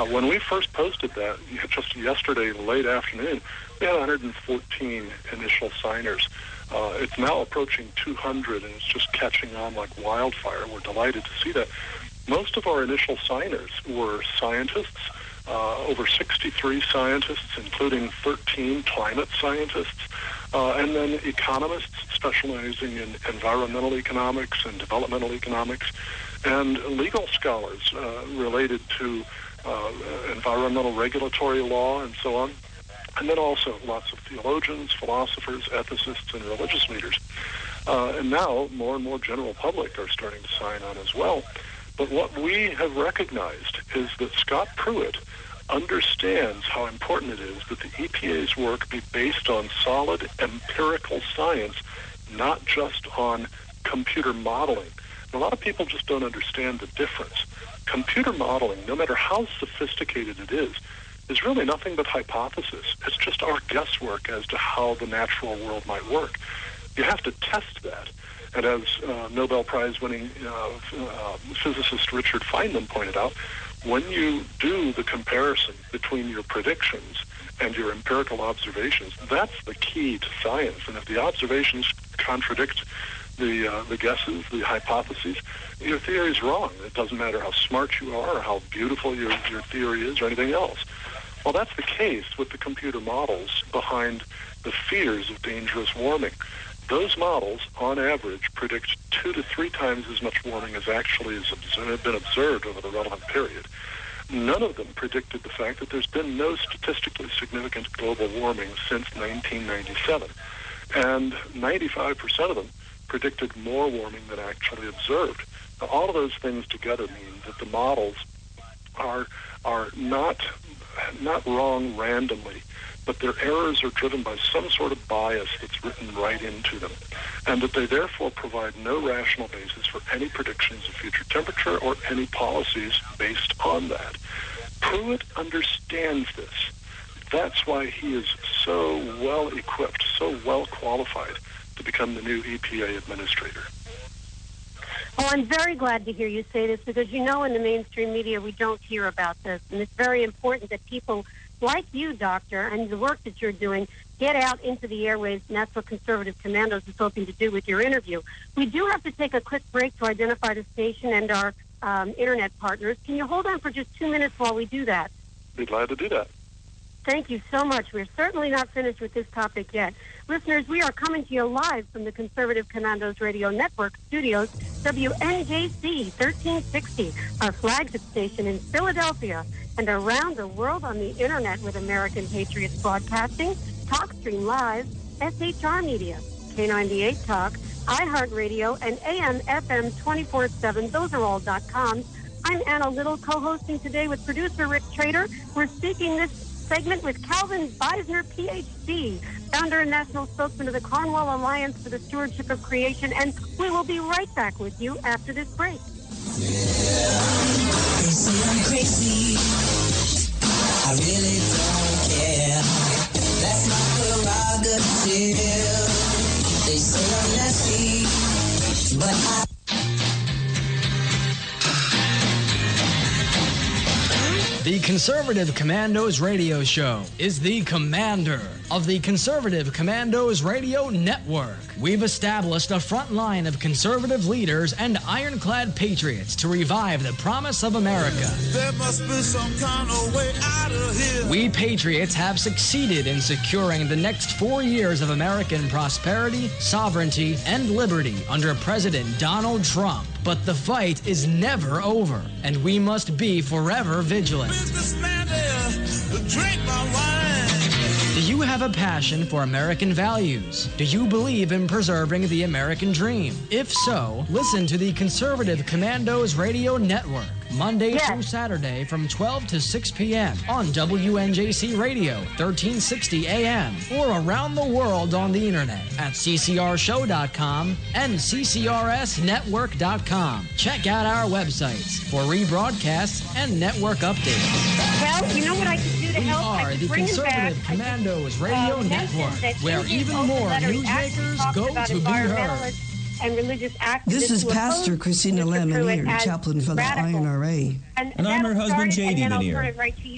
When we first posted that, just yesterday, late afternoon, we had 114 initial signers. It's now approaching 200, and it's just catching on like wildfire. We're delighted to see that. Most of our initial signers were scientists, over 63 scientists, including 13 climate scientists, and then economists specializing in environmental economics and developmental economics, and legal scholars related to environmental regulatory law and so on. And then also lots of theologians, philosophers, ethicists, and religious leaders. And now more and more general public are starting to sign on as well. But what we have recognized is that Scott Pruitt understands how important it is that the EPA's work be based on solid empirical science, not just on computer modeling. And a lot of people just don't understand the difference. Computer modeling, no matter how sophisticated it is really nothing but hypothesis. It's just our guesswork as to how the natural world might work. You have to test that. And as Nobel Prize-winning physicist Richard Feynman pointed out, when you do the comparison between your predictions and your empirical observations, that's the key to science. And if the observations contradict the guesses, the hypotheses, your theory is wrong. It doesn't matter how smart you are or how beautiful your theory is or anything else. Well, that's the case with the computer models behind the fears of dangerous warming. Those models, on average, predict 2 to 3 times as much warming as actually has been observed over the relevant period. none of them predicted the fact that there's been no statistically significant global warming since 1997. And 95% of them predicted more warming than actually observed. Now, all of those things together mean that the models are not wrong randomly, but their errors are driven by some sort of bias that's written right into them, and that they therefore provide no rational basis for any predictions of future temperature or any policies based on that. Pruitt understands this. That's why he is so well equipped, so well qualified to become the new EPA administrator. Oh, I'm very glad to hear you say this, because you know in the mainstream media we don't hear about this, and it's very important that people like you, Doctor, and the work that you're doing get out into the airwaves, and that's what Conservative Commandos is hoping to do with your interview. We do have to take a quick break to identify the station and our Internet partners. Can you hold on for just 2 minutes while we do that? Be glad to do that. Thank you so much. We're certainly not finished with this topic yet. Listeners, we are coming to you live from the Conservative Commandos Radio Network studios, WNJC 1360, our flagship station in Philadelphia, and around the world on the Internet with American Patriots Broadcasting, TalkStream Live, SHR Media, K98 Talk, iHeartRadio, and AM/FM 24/7. Those are all .coms. I'm Anna Little, co-hosting today with producer Rick Trader. We're speaking this segment with Calvin Beisner, Ph.D., founder and national spokesman of the Cornwall Alliance for the Stewardship of Creation, and we will be right back with you after this break. They say I'm crazy. I really don't care. That's my prerogative. They say I'm nasty, but I... The Conservative Commandos Radio Show is the commander of the Conservative Commandos Radio Network. We've established a front line of conservative leaders and ironclad patriots to revive the promise of America. There must be some kind of way out of here. We patriots have succeeded in securing the next 4 years of American prosperity, sovereignty, and liberty under President Donald Trump. But the fight is never over, and we must be forever vigilant. Businessman there, drink my wine. Do you have a passion for American values? Do you believe in preserving the American dream? If so, listen to the Conservative Commandos Radio Network, Monday through Saturday from 12 to 6 p.m. on WNJC Radio, 1360 AM, or around the world on the Internet at ccrshow.com and ccrsnetwork.com. Check out our websites for rebroadcasts and network updates. Well, you know what I could do to help? We are the Conservative Commandos Radio Network, where even more newsmakers go to be heard. And religious activists. This is Pastor Christina Lamanier, chaplain for the INRA. And I'm her husband, J.D. Manier.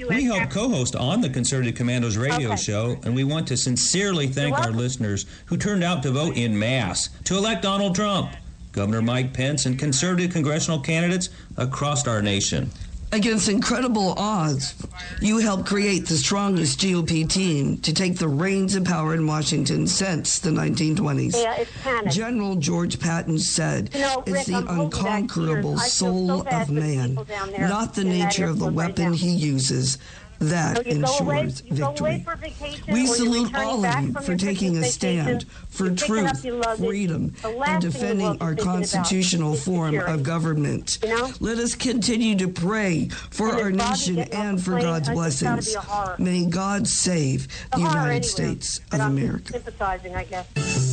We help co-host on the Conservative Commandos radio show, and we want to sincerely thank our listeners who turned out to vote in mass to elect Donald Trump, Governor Mike Pence, and conservative congressional candidates across our nation. Against incredible odds, you helped create the strongest GOP team to take the reins of power in Washington since the 1920s. Yeah, it's panic. General George Patton said, Rick, it's the unconquerable soul of man, not the nature of the weapon he uses, that ensures victory. We salute all of you for taking a stand for truth, freedom, and defending our constitutional form of government. Let us continue to pray for our nation and for God's blessings. May God save the United States of America.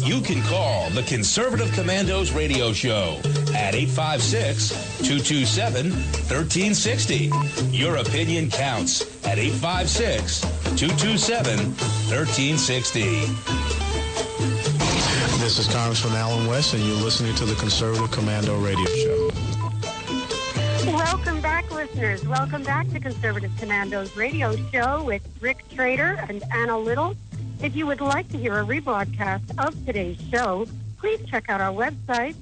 You can call the Conservative Commandos radio show at 856-227-1360. Your opinion counts at 856-227-1360. This is Congressman Alan West, and you're listening to the Conservative Commando Radio Show. Welcome back, listeners. Welcome back to Conservative Commandos Radio Show with Rick Trader and Anna Little. If you would like to hear a rebroadcast of today's show, please check out our website,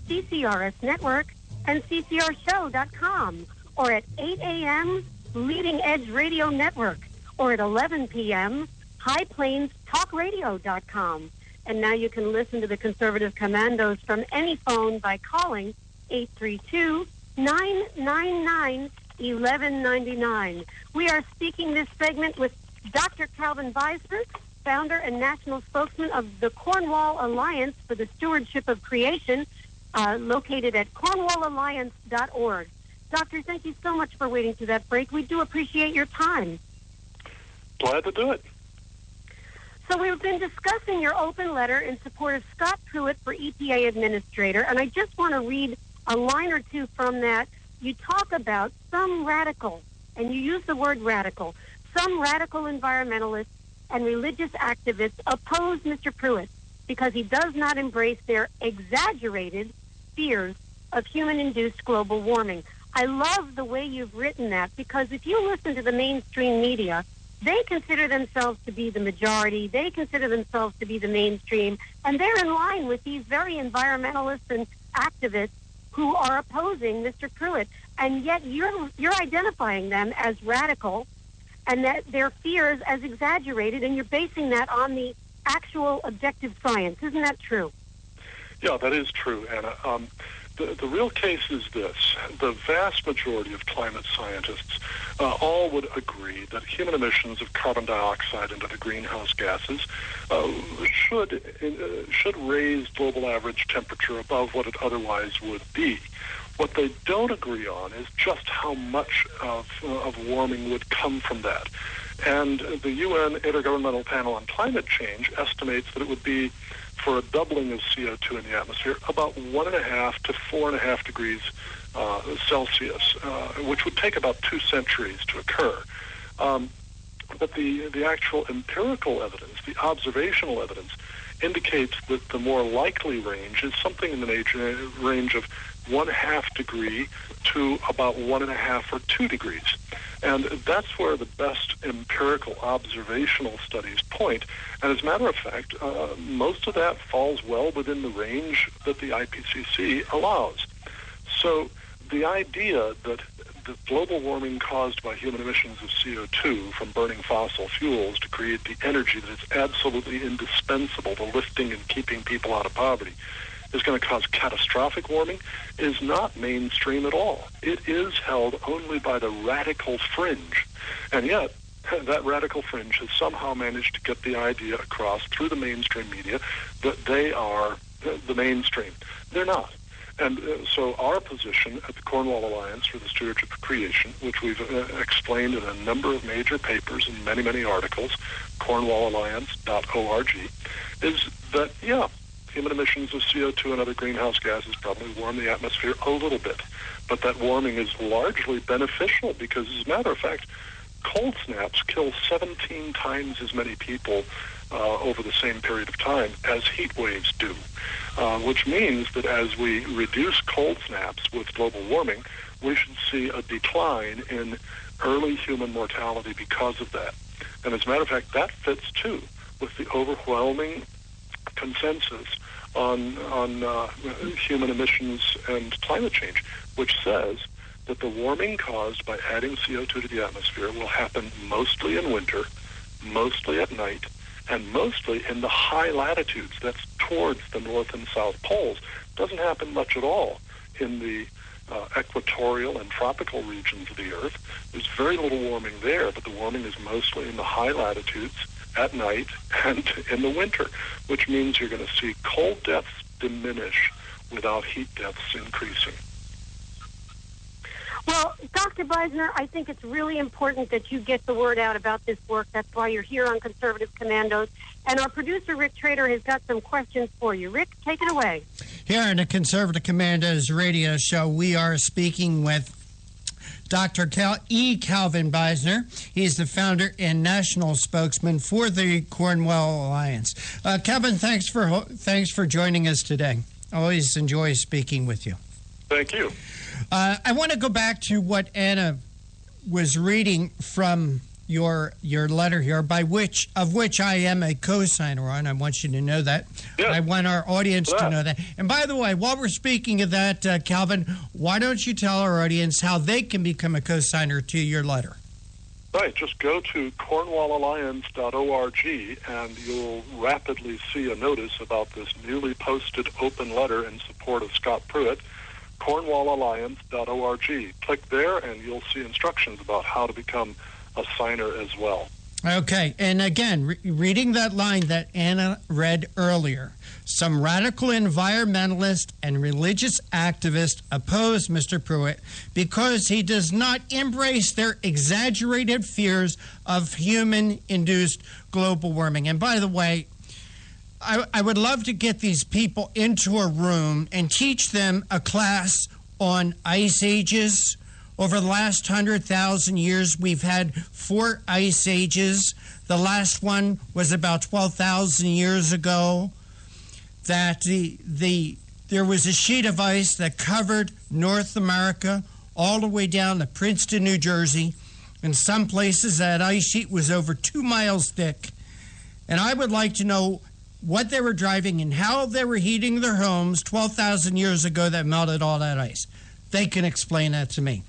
CCRS Network, and ccrshow.com, or at 8 a.m., Leading Edge Radio Network, or at 11 p.m., HighPlainsTalkRadio.com. And now you can listen to the Conservative Commandos from any phone by calling 832-999-3393. 1199. We are speaking this segment with Dr. Calvin Beisner, founder and national spokesman of the Cornwall Alliance for the Stewardship of Creation, located at cornwallalliance.org. Doctor, thank you so much for waiting to that break. We do appreciate your time. Glad to do it. So we've been discussing your open letter in support of Scott Pruitt for EPA Administrator, and I just want to read a line or two from that. You talk about some radical, and you use the word radical, some radical environmentalists and religious activists oppose Mr. Pruitt because he does not embrace their exaggerated fears of human-induced global warming. I love the way you've written that, because if you listen to the mainstream media, they consider themselves to be the majority. They consider themselves to be the mainstream, and they're in line with these very environmentalists and activists who are opposing Mr. Pruitt. And yet you're identifying them as radical and that their fears as exaggerated, and you're basing that on the actual objective science. Isn't that true? Yeah, that is true, Anna. The real case is this. The vast majority of climate scientists all would agree that human emissions of carbon dioxide into the greenhouse gases should raise global average temperature above what it otherwise would be. What they don't agree on is just how much of warming would come from that. And the UN Intergovernmental Panel on Climate Change estimates that it would be, for a doubling of CO2 in the atmosphere, about 1.5 to 4.5 degrees Celsius, which would take about 2 centuries to occur. But the actual empirical evidence, the observational evidence, indicates that the more likely range is something in the range of 1/2 degree to about 1.5 or 2 degrees. And that's where the best empirical observational studies point. And as a matter of fact, most of that falls well within the range that the IPCC allows. So the idea that the global warming caused by human emissions of CO2 from burning fossil fuels to create the energy that is absolutely indispensable to lifting and keeping people out of poverty is going to cause catastrophic warming is not mainstream at all. It is held only by the radical fringe. And yet, that radical fringe has somehow managed to get the idea across through the mainstream media that they are the mainstream. They're not. And so our position at the Cornwall Alliance for the Stewardship of Creation, which we've explained in a number of major papers and many, many articles, cornwallalliance.org, is that, yeah, human emissions of CO2 and other greenhouse gases probably warm the atmosphere a little bit. But that warming is largely beneficial because, as a matter of fact, cold snaps kill 17 times as many people over the same period of time as heat waves do, which means that as we reduce cold snaps with global warming, we should see a decline in early human mortality because of that. And as a matter of fact, that fits, too, with the overwhelming consensus on human emissions and climate change, which says that the warming caused by adding CO2 to the atmosphere will happen mostly in winter, mostly at night, and mostly in the high latitudes. That's towards the north and south poles. Doesn't happen much at all in the equatorial and tropical regions of the Earth. There's very little warming there, but the warming is mostly in the high latitudes, at night, and in the winter, which means you're going to see cold deaths diminish without heat deaths increasing. Well, Dr. Beisner, I think it's really important that you get the word out about this work. That's why you're here on Conservative Commandos. And our producer, Rick Trader, has got some questions for you. Rick, take it away. Here on the Conservative Commandos radio show, we are speaking with Dr. Calvin Beisner. He's the founder and national spokesman for the Cornwall Alliance. Calvin, thanks for joining us today. I always enjoy speaking with you. Thank you. I want to go back to what Anna was reading from your letter here, of which I am a co-signer on. I want you to know that. Yes. I want our audience to know that. And by the way, while we're speaking of that, Calvin, why don't you tell our audience how they can become a co-signer to your letter? Right. Just go to cornwallalliance.org and you'll rapidly see a notice about this newly posted open letter in support of Scott Pruitt. cornwallalliance.org. Click there and you'll see instructions about how to become a signer as well. Okay, and again, reading that line that Anna read earlier, some radical environmentalist and religious activists oppose Mr. Pruitt because he does not embrace their exaggerated fears of human-induced global warming. And by the way, I would love to get these people into a room and teach them a class on ice ages. Over the last 100,000 years, we've had 4 ice ages. The last one was about 12,000 years ago. That there was a sheet of ice that covered North America all the way down to Princeton, New Jersey. In some places, that ice sheet was over 2 miles thick. And I would like to know what they were driving and how they were heating their homes 12,000 years ago that melted all that ice. They can explain that to me.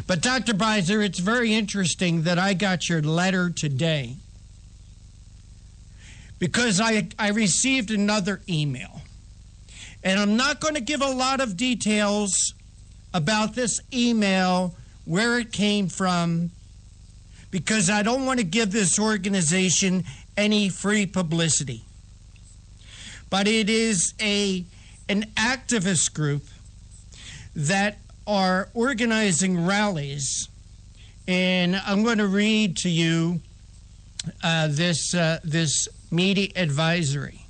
But Dr. Beiser, it's very interesting that I got your letter today because I received another email. And I'm not going to give a lot of details about this email, where it came from, because I don't want to give this organization any free publicity. But it is an activist group that are organizing rallies, and I'm going to read to you this media advisory.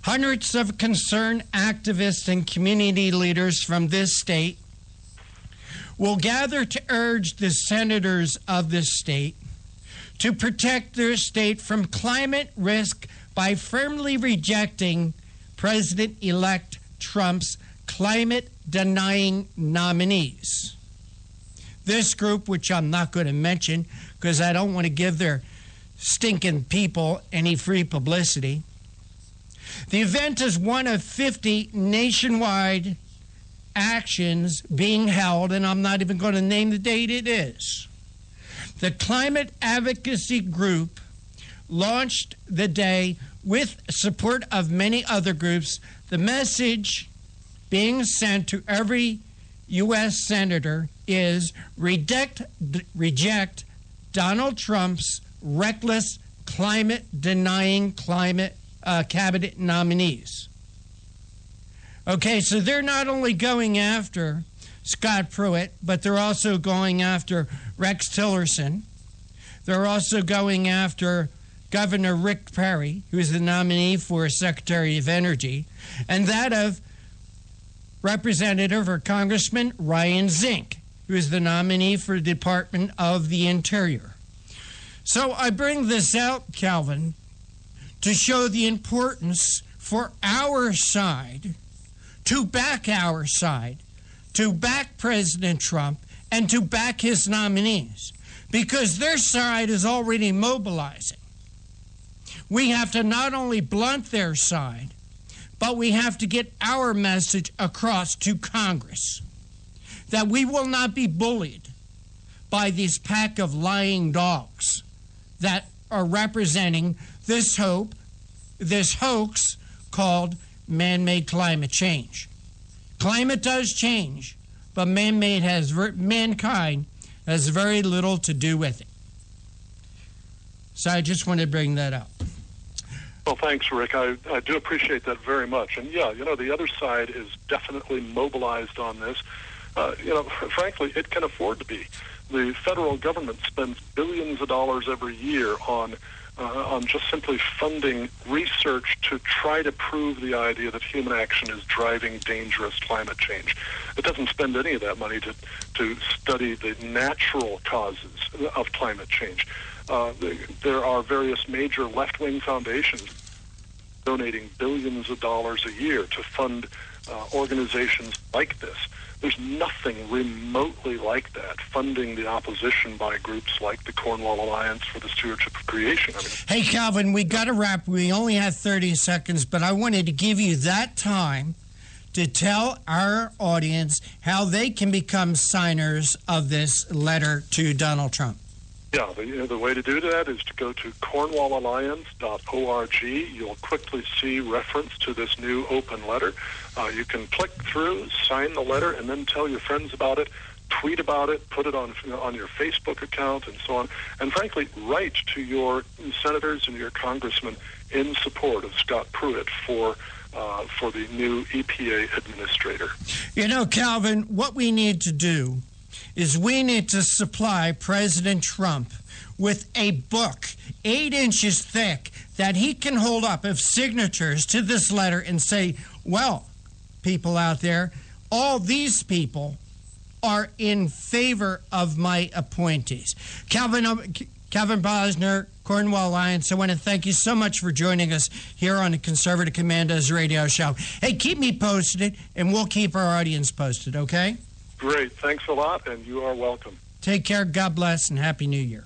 Hundreds of concerned activists and community leaders from this state will gather to urge the senators of this state to protect their state from climate risk by firmly rejecting President-elect Trump's climate-denying nominees. This group, which I'm not going to mention because I don't want to give their stinking people any free publicity. The event is one of 50 nationwide actions being held, and I'm not even going to name the date it is. The climate advocacy group launched the day with support of many other groups. The message being sent to every U.S. senator is reject Donald Trump's reckless climate-denying cabinet nominees. Okay, so they're not only going after Scott Pruitt, but they're also going after Rex Tillerson. They're also going after Governor Rick Perry, who is the nominee for Secretary of Energy, and that of Representative or Congressman Ryan Zink, who is the nominee for the Department of the Interior. So I bring this out, Calvin, to show the importance for our side to back our side, to back President Trump, and to back his nominees, because their side is already mobilizing. We have to not only blunt their side, but we have to get our message across to Congress that we will not be bullied by this pack of lying dogs that are representing this hoax called man-made climate change. Climate does change, but mankind has very little to do with it. So I just want to bring that up. Well, thanks, Rick. I do appreciate that very much. And yeah, the other side is definitely mobilized on this. Frankly, it can afford to be. The federal government spends billions of dollars every year on just simply funding research to try to prove the idea that human action is driving dangerous climate change. It doesn't spend any of that money to study the natural causes of climate change. There are various major left-wing foundations donating billions of dollars a year to fund organizations like this. There's nothing remotely like that, funding the opposition by groups like the Cornwall Alliance for the Stewardship of Creation. Hey, Calvin, we got to wrap. We only have 30 seconds, but I wanted to give you that time to tell our audience how they can become signers of this letter to Donald Trump. Yeah, the way to do that is to go to cornwallalliance.org. You'll quickly see reference to this new open letter. You can click through, sign the letter, and then tell your friends about it, tweet about it, put it on your Facebook account, and so on. And frankly, write to your senators and your congressmen in support of Scott Pruitt for the new EPA administrator. You know, Calvin, what we need to do is we need to supply President Trump with a book 8 inches thick that he can hold up of signatures to this letter and say, well, people out there, all these people are in favor of my appointees. Calvin Bosner, Cornwall Alliance, I want to thank you so much for joining us here on the Conservative Commandos radio show. Hey, keep me posted, and we'll keep our audience posted, okay? Great. Thanks a lot, and you are welcome. Take care, God bless, and Happy New Year.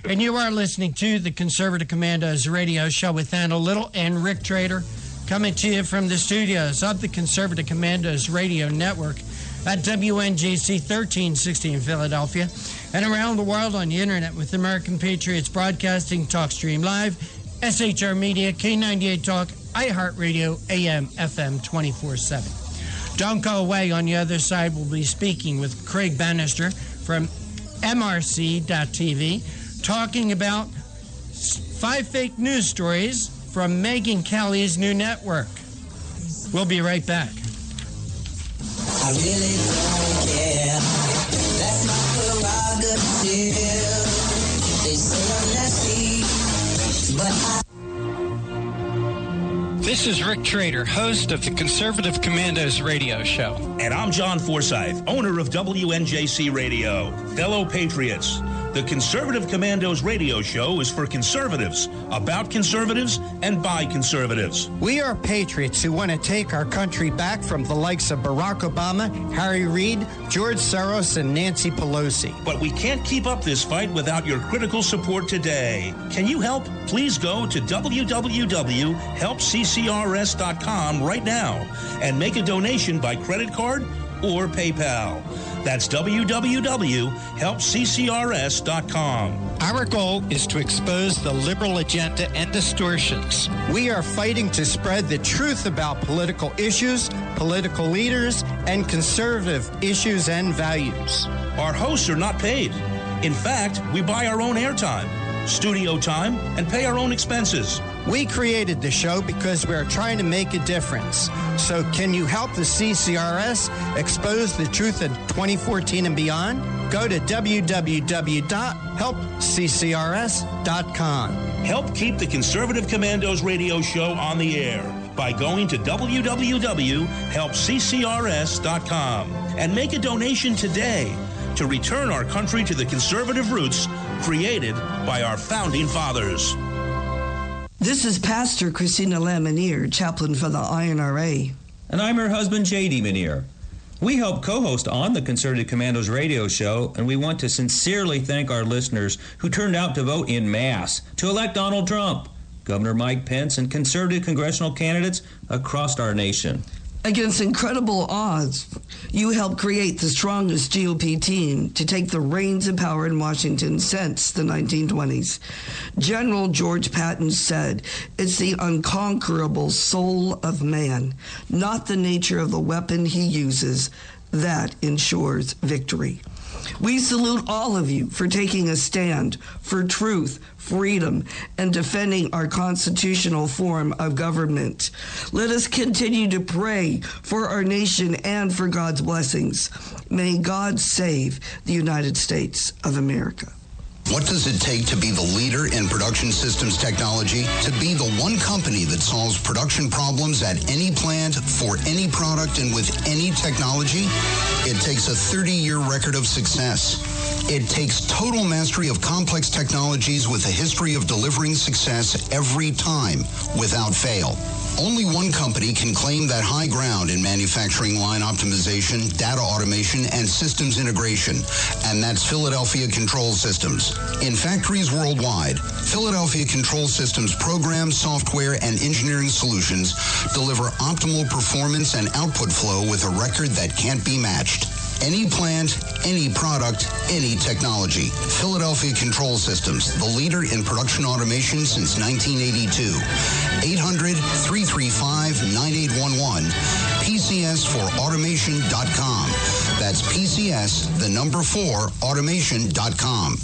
And you are listening to the Conservative Commandos radio show with Anna Little and Rick Trader, coming to you from the studios of the Conservative Commandos radio network at WNGC 1360 in Philadelphia and around the world on the internet with American Patriots Broadcasting, TalkStream Live, SHR Media, K98 Talk, iHeartRadio, AM, FM 24/7. Don't go away. On the other side, we'll be speaking with Craig Bannister from MRC.TV, talking about 5 fake news stories from Megyn Kelly's new network. We'll be right back. I really don't care. That's my prerogative. They say I'm nasty, but This is Rick Trader, host of the Conservative Commandos radio show. And I'm John Forsyth, owner of WNJC Radio. Fellow patriots, the Conservative Commandos radio show is for conservatives, about conservatives, and by conservatives. We are patriots who want to take our country back from the likes of Barack Obama, Harry Reid, George Soros, and Nancy Pelosi. But we can't keep up this fight without your critical support today. Can you help? Please go to www.helpccrs.com right now and make a donation by credit card or PayPal. That's www.helpccrs.com. Our goal is to expose the liberal agenda and distortions. We are fighting to spread the truth about political issues, political leaders, and conservative issues and values. Our hosts are not paid. In fact, we buy our own airtime, studio time, and pay our own expenses. We created the show because we're trying to make a difference. So can you help the CCRS expose the truth in 2014 and beyond? Go to www.helpccrs.com. Help keep the Conservative Commandos radio show on the air by going to www.helpccrs.com and make a donation today to return our country to the conservative roots created by our founding fathers. This is Pastor Christina Lamanier, chaplain for the INRA. And I'm her husband, J.D. Manier. We help co-host on the Conservative Commandos radio show, and we want to sincerely thank our listeners who turned out to vote en masse to elect Donald Trump, Governor Mike Pence, and conservative congressional candidates across our nation. Against incredible odds, you helped create the strongest GOP team to take the reins of power in Washington since the 1920s. General George Patton said, "It's the unconquerable soul of man, not the nature of the weapon he uses, that ensures victory." We salute all of you for taking a stand for truth, freedom, and defending our constitutional form of government. Let us continue to pray for our nation and for God's blessings. May God save the United States of America. What does it take to be the leader in production systems technology? To be the one company that solves production problems at any plant, for any product, and with any technology? It takes a 30-year record of success. It takes total mastery of complex technologies with a history of delivering success every time, without fail. Only one company can claim that high ground in manufacturing line optimization, data automation, and systems integration, and that's Philadelphia Control Systems. In factories worldwide, Philadelphia Control Systems programs, software, and engineering solutions deliver optimal performance and output flow with a record that can't be matched. any plant, any product, any technology. Philadelphia Control Systems, the leader in production automation since 1982. 800-335-9811. PCS4automation.com. That's PCS, the number 4, automation.com.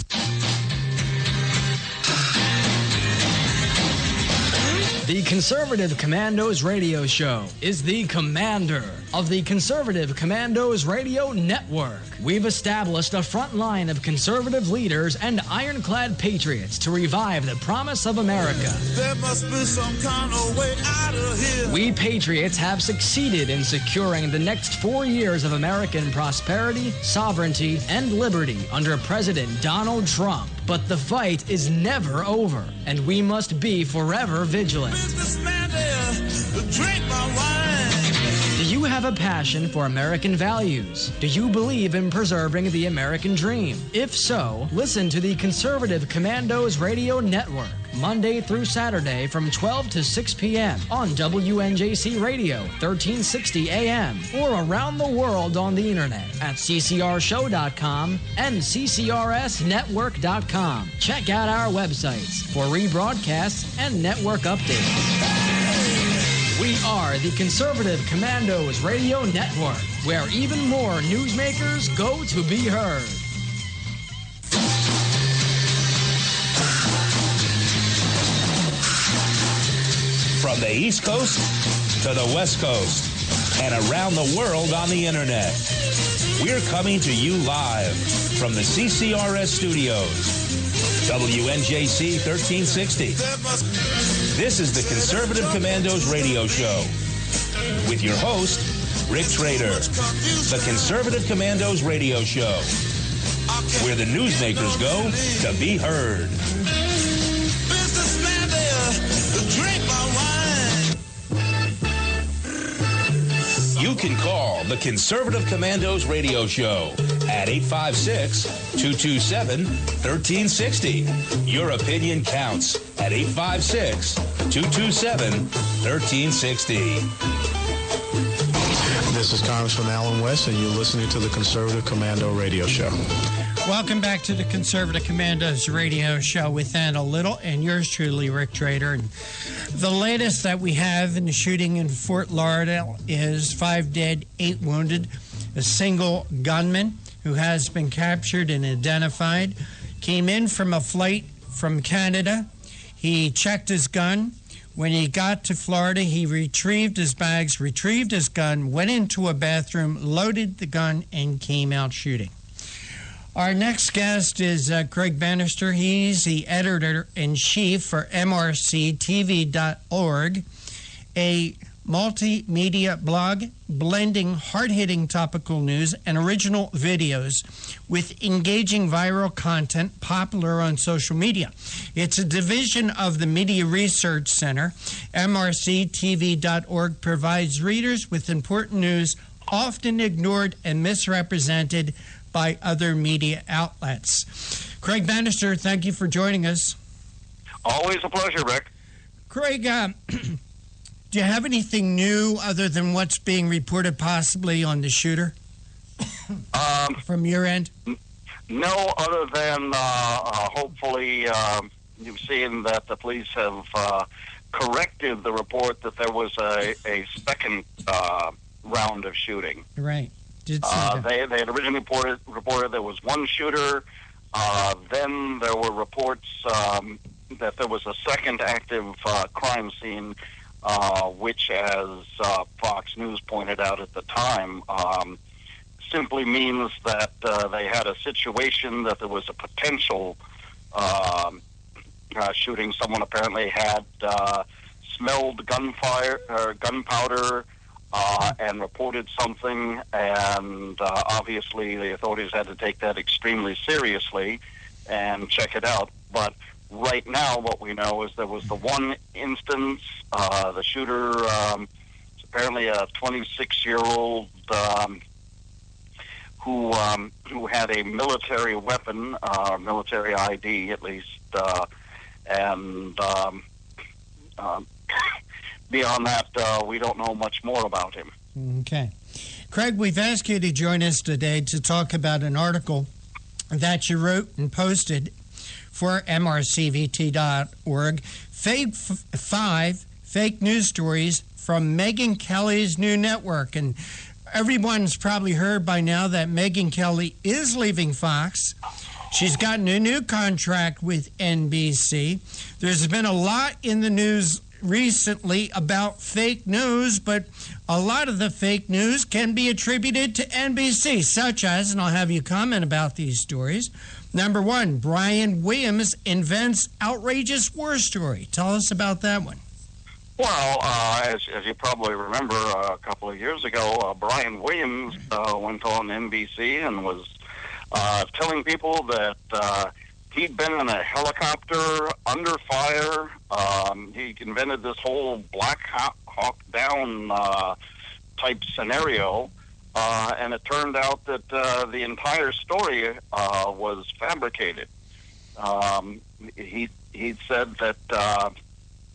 The Conservative Commandos Radio Show is the commander of the Conservative Commandos Radio Network. We've established a front line of conservative leaders and ironclad patriots to revive the promise of America. There must be some kind of way out of here. We patriots have succeeded in securing the next 4 years of American prosperity, sovereignty, and liberty under President Donald Trump. But the fight is never over, and we must be forever vigilant. Businessman there, drink my wine. Do you have a passion for American values? Do you believe in preserving the American dream? If so, listen to the Conservative Commandos Radio Network, Monday through Saturday from 12 to 6 p.m. on WNJC Radio, 1360 AM, or around the world on the internet at ccrshow.com and ccrsnetwork.com. Check out our websites for rebroadcasts and network updates. We are the Conservative Commandos Radio Network, where even more newsmakers go to be heard. From the East Coast to the West Coast and around the world on the internet. We're coming to you live from the CCRS studios. WNJC 1360. This is the Conservative Commandos Radio Show with your host, Rick Trader. The Conservative Commandos Radio Show, where the newsmakers go to be heard. Businessman there, drink my wine. You can call the Conservative Commandos Radio Show at 856-227-1360. Your opinion counts at 856-227-1360. This is Congressman Alan West, and you're listening to the Conservative Commando Radio Show. Welcome back to the Conservative Commandos Radio Show with Anna Little and yours truly, Rick Trader. And the latest that we have in the shooting in Fort Lauderdale is 5 dead, 8 wounded. A single gunman who has been captured and identified came in from a flight from Canada. He checked his gun. When he got to Florida, he retrieved his bags, retrieved his gun, went into a bathroom, loaded the gun, and came out shooting. Our next guest is Craig Bannister. He's the editor-in-chief for MRCTV.org, a multimedia blog blending hard-hitting topical news and original videos with engaging viral content popular on social media. It's a division of the Media Research Center. MRCTV.org provides readers with important news often ignored and misrepresented by other media outlets. Craig Bannister, thank you for joining us. Always a pleasure, Rick. Craig, do you have anything new other than what's being reported possibly on the shooter from your end? No, other than hopefully you've seen that the police have corrected the report that there was a second round of shooting. Right. Did see that. They had originally reported there was one shooter. Then there were reports that there was a second active crime scene, which, as Fox News pointed out at the time, simply means that they had a situation that there was a potential shooting. Someone apparently had smelled gunpowder and reported something, and obviously the authorities had to take that extremely seriously and check it out. But right now, what we know is there was the one instance. The shooter is apparently a 26-year-old who had a military weapon, military ID at least, and beyond that, we don't know much more about him. Okay. Craig, we've asked you to join us today to talk about an article that you wrote and posted for mrcvt.org. Five fake news stories from Megyn Kelly's new network. And everyone's probably heard by now that Megyn Kelly is leaving Fox. She's gotten a new contract with NBC. There's been a lot in the news recently about fake news, but a lot of the fake news can be attributed to NBC, such as, and I'll have you comment about these stories. Number one, Brian Williams invents outrageous war story. Tell us about that one. Well, as you probably remember, a couple of years ago, Brian Williams went on NBC and was telling people that he'd been in a helicopter under fire. He invented this whole Black Hawk Down type scenario, and it turned out that the entire story was fabricated. He said that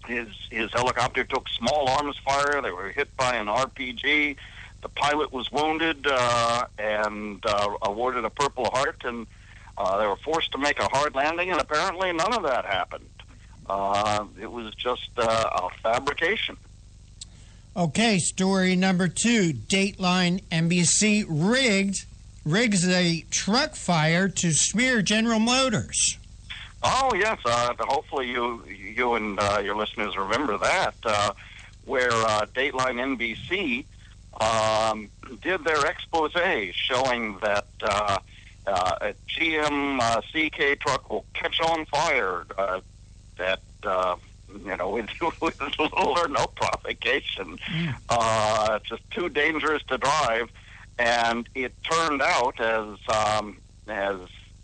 his helicopter took small arms fire. They were hit by an RPG. The pilot was wounded and awarded a Purple Heart, and they were forced to make a hard landing, and apparently none of that happened. It was just a fabrication. Okay, story number two. Dateline NBC rigs a truck fire to smear General Motors. Oh, yes. Hopefully you and your listeners remember that, where Dateline NBC did their expose showing that a GM CK truck will catch on fire, that, with little or no provocation. Just too dangerous to drive. And it turned out, as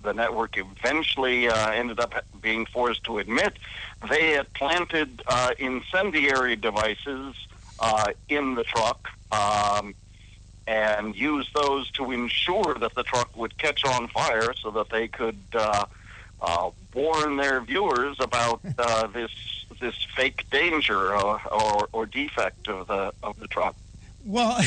the network eventually ended up being forced to admit, they had planted incendiary devices in the truck and used those to ensure that the truck would catch on fire so that they could warn their viewers about this fake danger or defect of the truck. Well,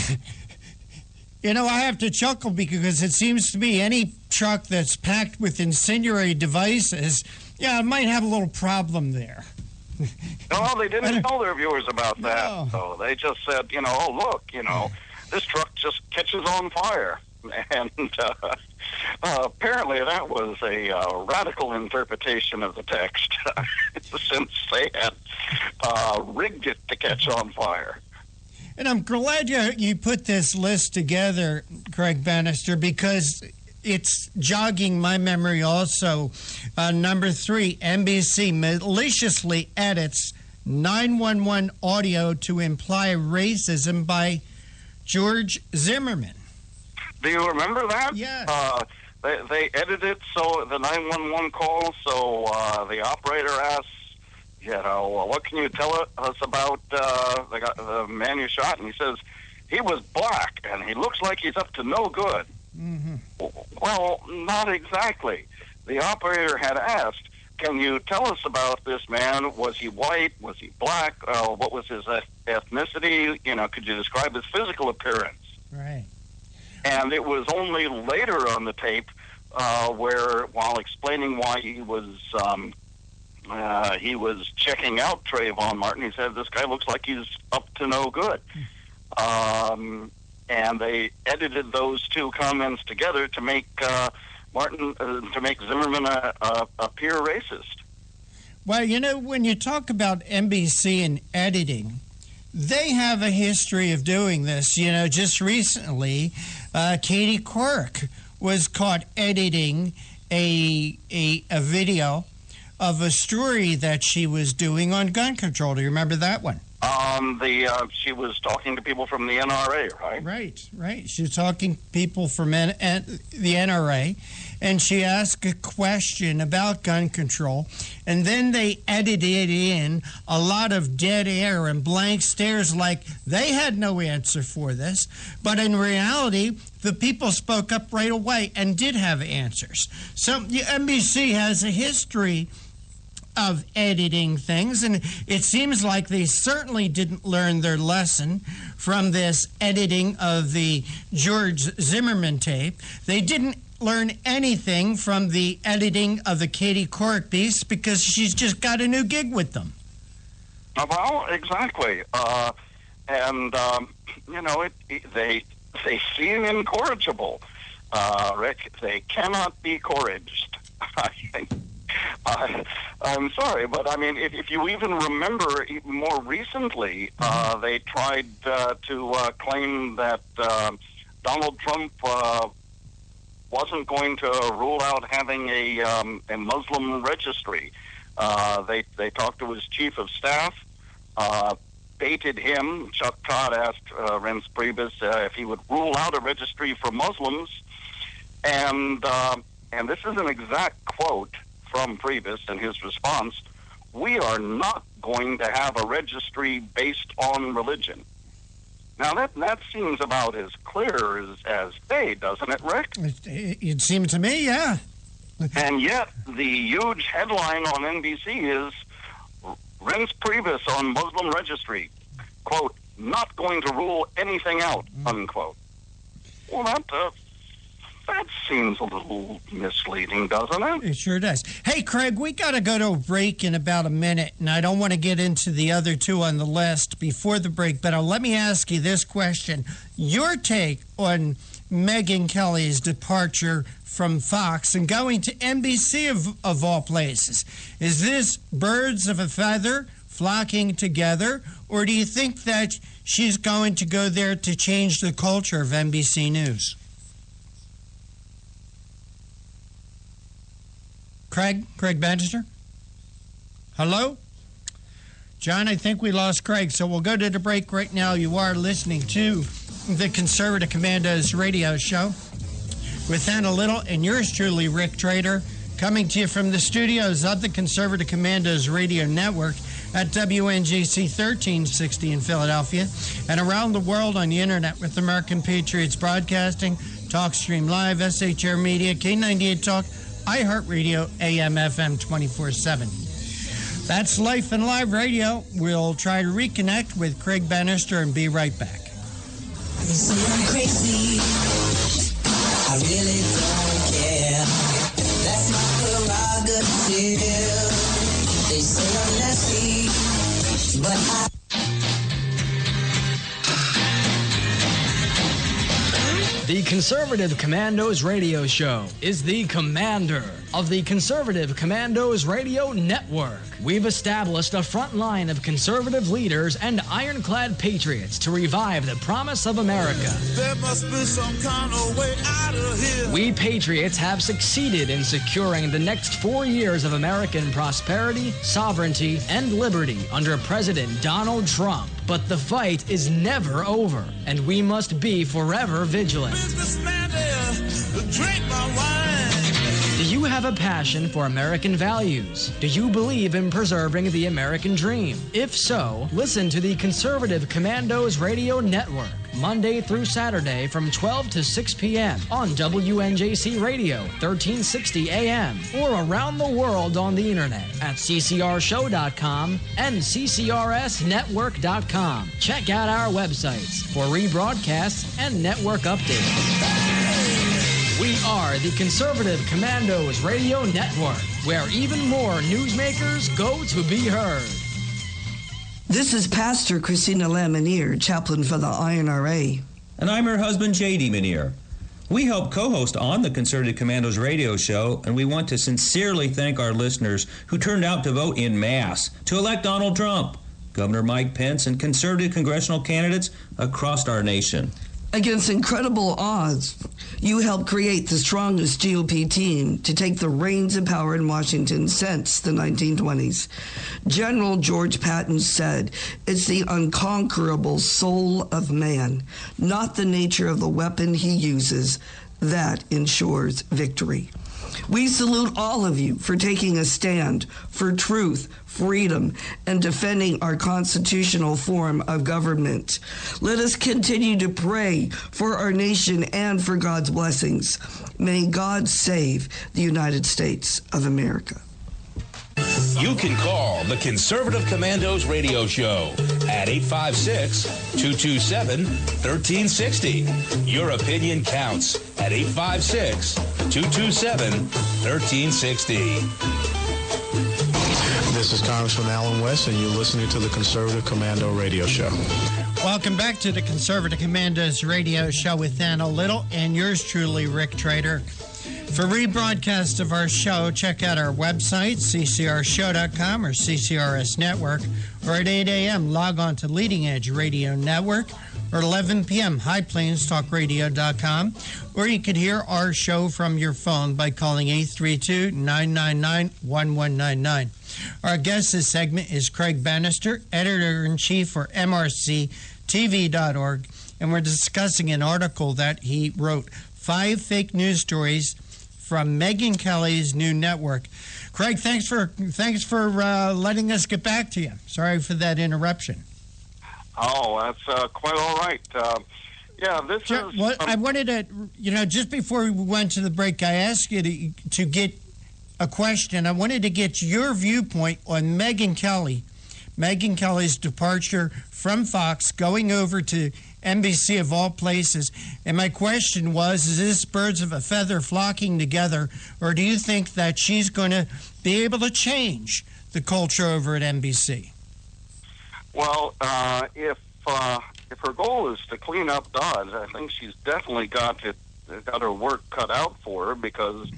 I have to chuckle because it seems to me any truck that's packed with incendiary devices, it might have a little problem there. No, they didn't tell their viewers about that. No. So they just said, oh, look, this truck just catches on fire. And apparently that was a radical interpretation of the text, since they had rigged it to catch on fire. And I'm glad you put this list together, Craig Bannister, because it's jogging my memory also. Number three, NBC maliciously edits 911 audio to imply racism by George Zimmerman. Do you remember that? Yeah. They edited it so the 911 call, so the operator asks, what can you tell us about the man you shot? And he says, he was black, and he looks like he's up to no good. Mm-hmm. Well, not exactly. The operator had asked, can you tell us about this man? Was he white? Was he black? What was his ethnicity? Could you describe his physical appearance? Right. And it was only later on the tape where, while explaining why he was checking out Trayvon Martin, he said, this guy looks like he's up to no good. And they edited those two comments together to make Zimmerman appear racist. Well, when you talk about NBC and editing, they have a history of doing this. Just recently, Katie Couric was caught editing a video of a story that she was doing on gun control. Do you remember that one? She was talking to people from the NRA, right? Right. She was talking to people from the NRA, and she asked a question about gun control, and then they edited in a lot of dead air and blank stares like they had no answer for this, but in reality, the people spoke up right away and did have answers. So NBC has a history of editing things, and it seems like they certainly didn't learn their lesson from this editing of the George Zimmerman tape. They didn't learn anything from the editing of the Katie Couric piece because she's just got a new gig with them. Well, exactly. They seem incorrigible, Rick. They cannot be corriged. I'm sorry, but I mean, if you even remember more recently, they tried to claim that Donald Trump wasn't going to rule out having a Muslim registry. They talked to his chief of staff, baited him. Chuck Todd asked Reince Priebus if he would rule out a registry for Muslims, and this is an exact quote from Priebus and his response: "We are not going to have a registry based on religion." Now that seems about as clear as day, doesn't it, Rick? It seemed to me, yeah. And yet the huge headline on NBC is Reince Priebus on Muslim registry, quote, "not going to rule anything out," unquote. Well, that seems a little misleading, doesn't it? It sure does. Hey, Craig, we got to go to a break in about a minute, and I don't want to get into the other two on the list before the break, but let me ask you this question. Your take on Megyn Kelly's departure from Fox and going to NBC of all places. Is this birds of a feather flocking together, or do you think that she's going to go there to change the culture of NBC News? Craig Bannister? Hello? John, I think we lost Craig, so we'll go to the break right now. You are listening to the Conservative Commandos radio show with Anna Little and yours truly, Rick Trader, coming to you from the studios of the Conservative Commandos radio network at WNGC 1360 in Philadelphia and around the world on the internet with American Patriots Broadcasting, TalkStream Live, SHR Media, K98 Talk, iHeartRadio, AM, FM 24/7. That's Life and Live Radio. We'll try to reconnect with Craig Bannister and be right back. They say I'm crazy. I really don't care. That's my prerogative. They say I'm nasty, but I... The Conservative Commandos radio show is the commander of the Conservative Commandos radio network. We've established a front line of conservative leaders and ironclad patriots to revive the promise of America. There must be some kind of way out of here. We patriots have succeeded in securing the next 4 years of American prosperity, sovereignty, and liberty under President Donald Trump. But the fight is never over, and we must be forever vigilant. Businessman there, drink my wine. Do you have a passion for American values? Do you believe in preserving the American dream? If so, listen to the Conservative Commandos Radio Network, Monday through Saturday from 12 to 6 p.m. on WNJC Radio, 1360 AM, or around the world on the internet at ccrshow.com and ccrsnetwork.com. Check out our websites for rebroadcasts and network updates. We are the Conservative Commandos Radio Network, where even more newsmakers go to be heard. This is Pastor Christina Lamanier, chaplain for the INRA. And I'm her husband, J.D. Manier. We help co-host on the Conservative Commandos radio show, and we want to sincerely thank our listeners who turned out to vote en masse to elect Donald Trump, Governor Mike Pence, and conservative congressional candidates across our nation. Against incredible odds, you helped create the strongest GOP team to take the reins of power in Washington since the 1920s. General George Patton said, "It's the unconquerable soul of man, not the nature of the weapon he uses, that ensures victory." We salute all of you for taking a stand for truth, freedom, and defending our constitutional form of government. Let us continue to pray for our nation and for God's blessings. May God save the United States of America. You can call the Conservative Commandos radio show at 856-227-1360. Your opinion counts at 856-227-1360. This is Congressman Alan West, and you're listening to the Conservative Commando Radio Show. Welcome back to the Conservative Commandos Radio Show with Anna Little and yours truly, Rick Trader. For rebroadcast of our show, check out our website, ccrshow.com or CCRS Network, or at 8 a.m., log on to Leading Edge Radio Network, or 11 p.m., highplanestalkradio.com, or you can hear our show from your phone by calling 832-999-1199. Our guest this segment is Craig Bannister, Editor-in-Chief for MRCTV.org, and we're discussing an article that he wrote, 5 Fake News Stories from Megyn Kelly's new network. Craig, thanks for letting us get back to you. Sorry for that interruption. Oh, that's quite all right. This is... Well, I wanted to, just before we went to the break, I asked you to get a question. I wanted to get your viewpoint on Megyn Kelly's departure from Fox, going over to NBC of all places. And my question was, is this birds of a feather flocking together, or do you think that she's going to be able to change the culture over at NBC? Well, if her goal is to clean up Dodge, I think she's definitely got her work cut out for her, because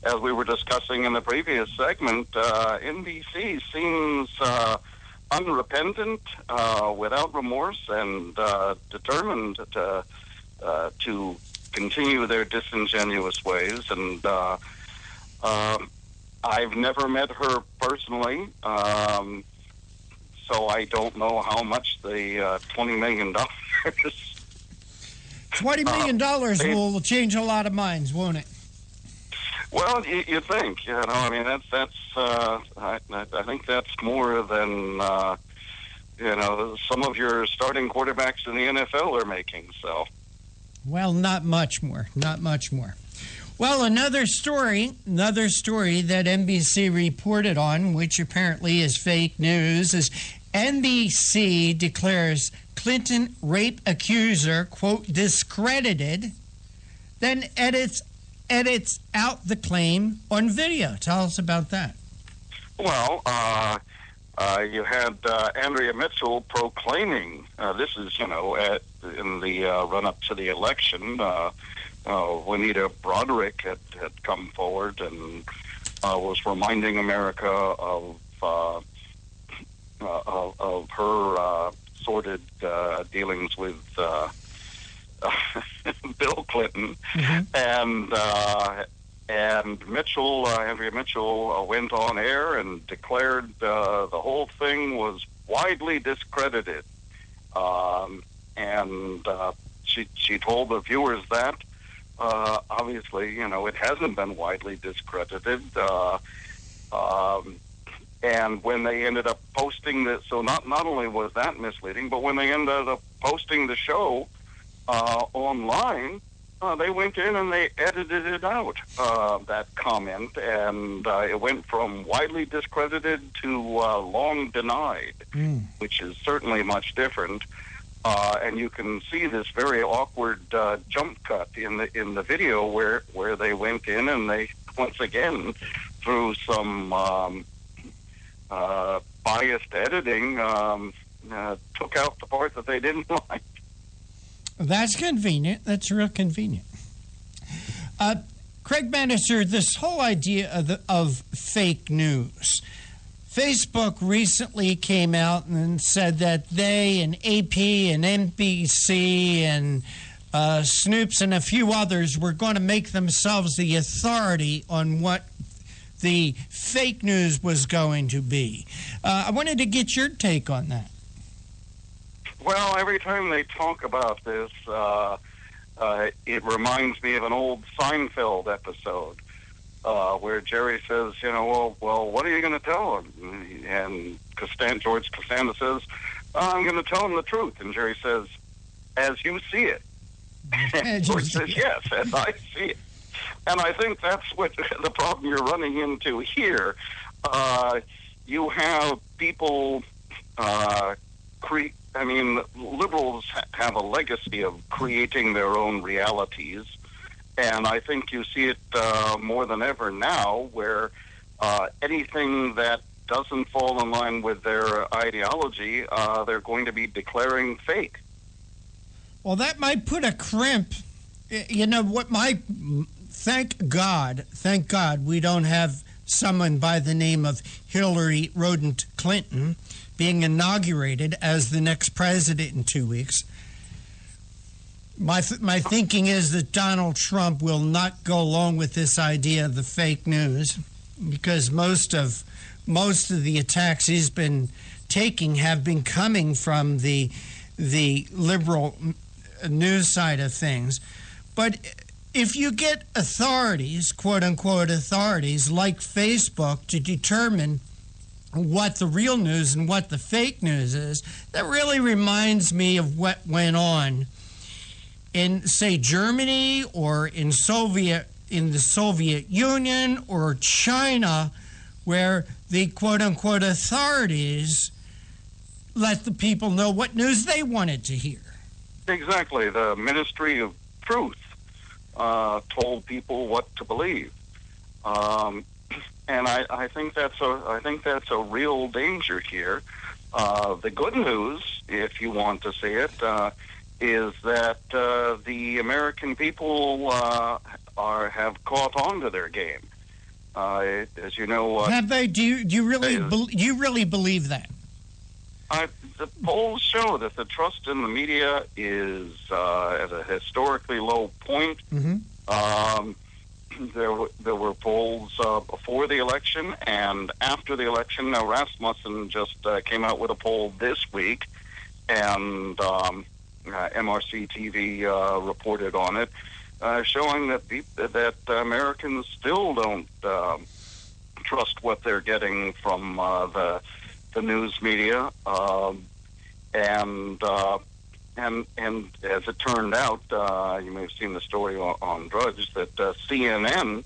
as we were discussing in the previous segment, NBC seems unrepentant, without remorse, and determined to continue their disingenuous ways. And I've never met her personally, so I don't know how much the $20 million $20 million will change a lot of minds, won't it? Well, you think, I mean, I think that's more than, some of your starting quarterbacks in the NFL are making, so. Well, not much more. Well, another story that NBC reported on, which apparently is fake news, is NBC declares Clinton rape accuser, quote, discredited, then edits out the claim on video. Tell us about that. Well, you had Andrea Mitchell proclaiming, this is, in the run-up to the election, Juanita Broderick had come forward and was reminding America of her sordid dealings with Bill Clinton, and Mitchell, Andrea Mitchell, went on air and declared the whole thing was widely discredited, and she told the viewers that obviously, it hasn't been widely discredited, and when they ended up posting this, so not only was that misleading, but when they ended up posting the show online, they went in and they edited it out, that comment, and it went from widely discredited to long denied, which is certainly much different. And you can see this very awkward jump cut in the video where they went in and they once again, through some biased editing, took out the part that they didn't like. That's convenient. That's real convenient. Craig Bannister, this whole idea of fake news. Facebook recently came out and said that they and AP and NBC and Snoops and a few others were going to make themselves the authority on what the fake news was going to be. I wanted to get your take on that. Well, every time they talk about this, it reminds me of an old Seinfeld episode where Jerry says, well, what are you going to tell him? And George Costanza says, I'm going to tell him the truth. And Jerry says, as you see it. And George says, yes, as I see it. And I think that's what the problem you're running into here. you have people, liberals have a legacy of creating their own realities, and I think you see it more than ever now, where anything that doesn't fall in line with their ideology, they're going to be declaring fake. Well, that might put a crimp. You know what? Thank God we don't have someone by the name of Hillary Rodent Clinton being inaugurated as the next president in 2 weeks. My thinking is that Donald Trump will not go along with this idea of the fake news, because most of the attacks he's been taking have been coming from the liberal news side of things. But if you get authorities, quote-unquote authorities, like Facebook to determine what the real news and what the fake news is, that really reminds me of what went on in, say, Germany or in the Soviet Union or China, where the quote-unquote authorities let the people know what news they wanted to hear. Exactly. The Ministry of Truth told people what to believe, and I think that's a real danger here. The good news, if you want to see it, is that the American people have caught on to their game. As you know, have they? Do you really believe that? The polls show that the trust in the media is at a historically low point. Mm-hmm. There were polls before the election and after the election. Now, Rasmussen just came out with a poll this week, and MRC TV reported on it, showing that Americans still don't trust what they're getting from the news media, and as it turned out, you may have seen the story on Drudge, that CNN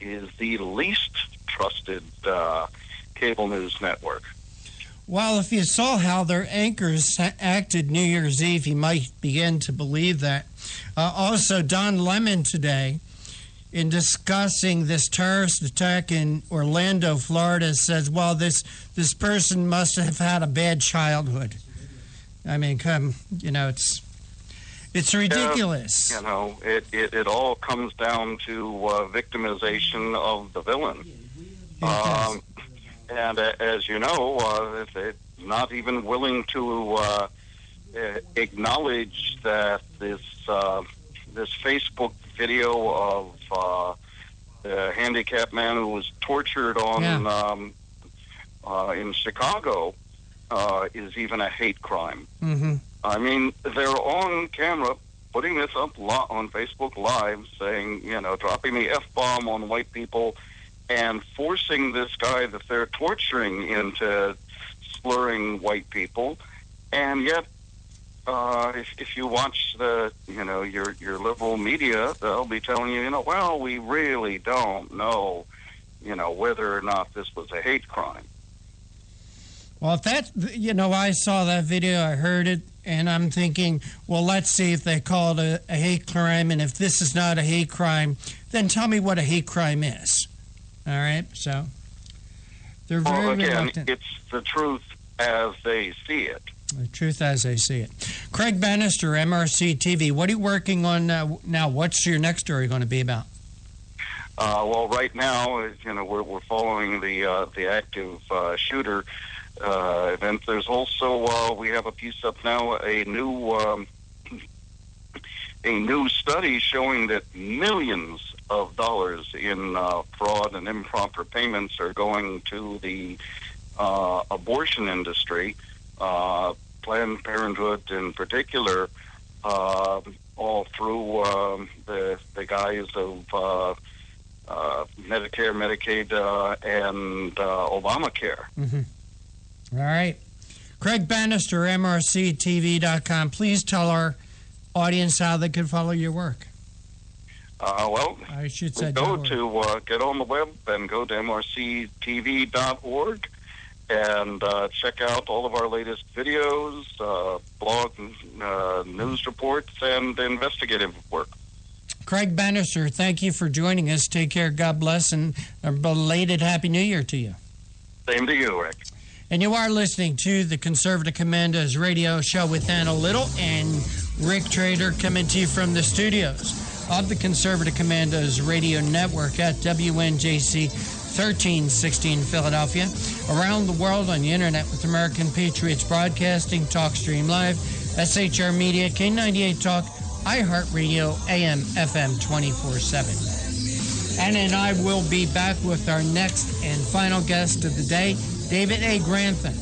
is the least trusted cable news network. Well, if you saw how their anchors acted New Year's Eve, you might begin to believe that. Also, Don Lemon today, in discussing this terrorist attack in Orlando, Florida, says, well, this person must have had a bad childhood. I mean, it's ridiculous. It all comes down to victimization of the villain. And as you know, they're not even willing to acknowledge that this Facebook video of the handicapped man who was tortured in Chicago is even a hate crime. Mm-hmm. I mean, they're on camera putting this up on Facebook Live, saying, dropping the F-bomb on white people and forcing this guy that they're torturing into slurring white people. And yet, if you watch your liberal media, they'll be telling you, well, we really don't know, whether or not this was a hate crime. Well, if that, I saw that video, I heard it, and I'm thinking, well, let's see if they call it a hate crime, and if this is not a hate crime, then tell me what a hate crime is. All right? So, they're very reluctant. It's the truth as they see it. The truth as they see it. Craig Bannister, MRC TV, what are you working on now? What's your next story going to be about? Well, right now, we're following the active shooter event. There's also we have a piece up now, a new study showing that millions of dollars in fraud and improper payments are going to the abortion industry, Planned Parenthood in particular, all through the guise of Medicare, Medicaid, and Obamacare. Mm-hmm. All right. Craig Bannister, MRCTV.com. Please tell our audience how they can follow your work. Well, I should say go to get on the web and go to mrctv.org and check out all of our latest videos, blog, news reports, and investigative work. Craig Bannister, thank you for joining us. Take care. God bless, and a belated Happy New Year to you. Same to you, Rick. And you are listening to the Conservative Commandos radio show with Anna Little and Rick Trader, coming to you from the studios of the Conservative Commandos radio network at WNJC 1316 Philadelphia. Around the world on the internet with American Patriots Broadcasting, TalkStream Live, SHR Media, K98 Talk, iHeartRadio, AM, FM 24/7. Anna and I will be back with our next and final guest of the day, David A. Grantham.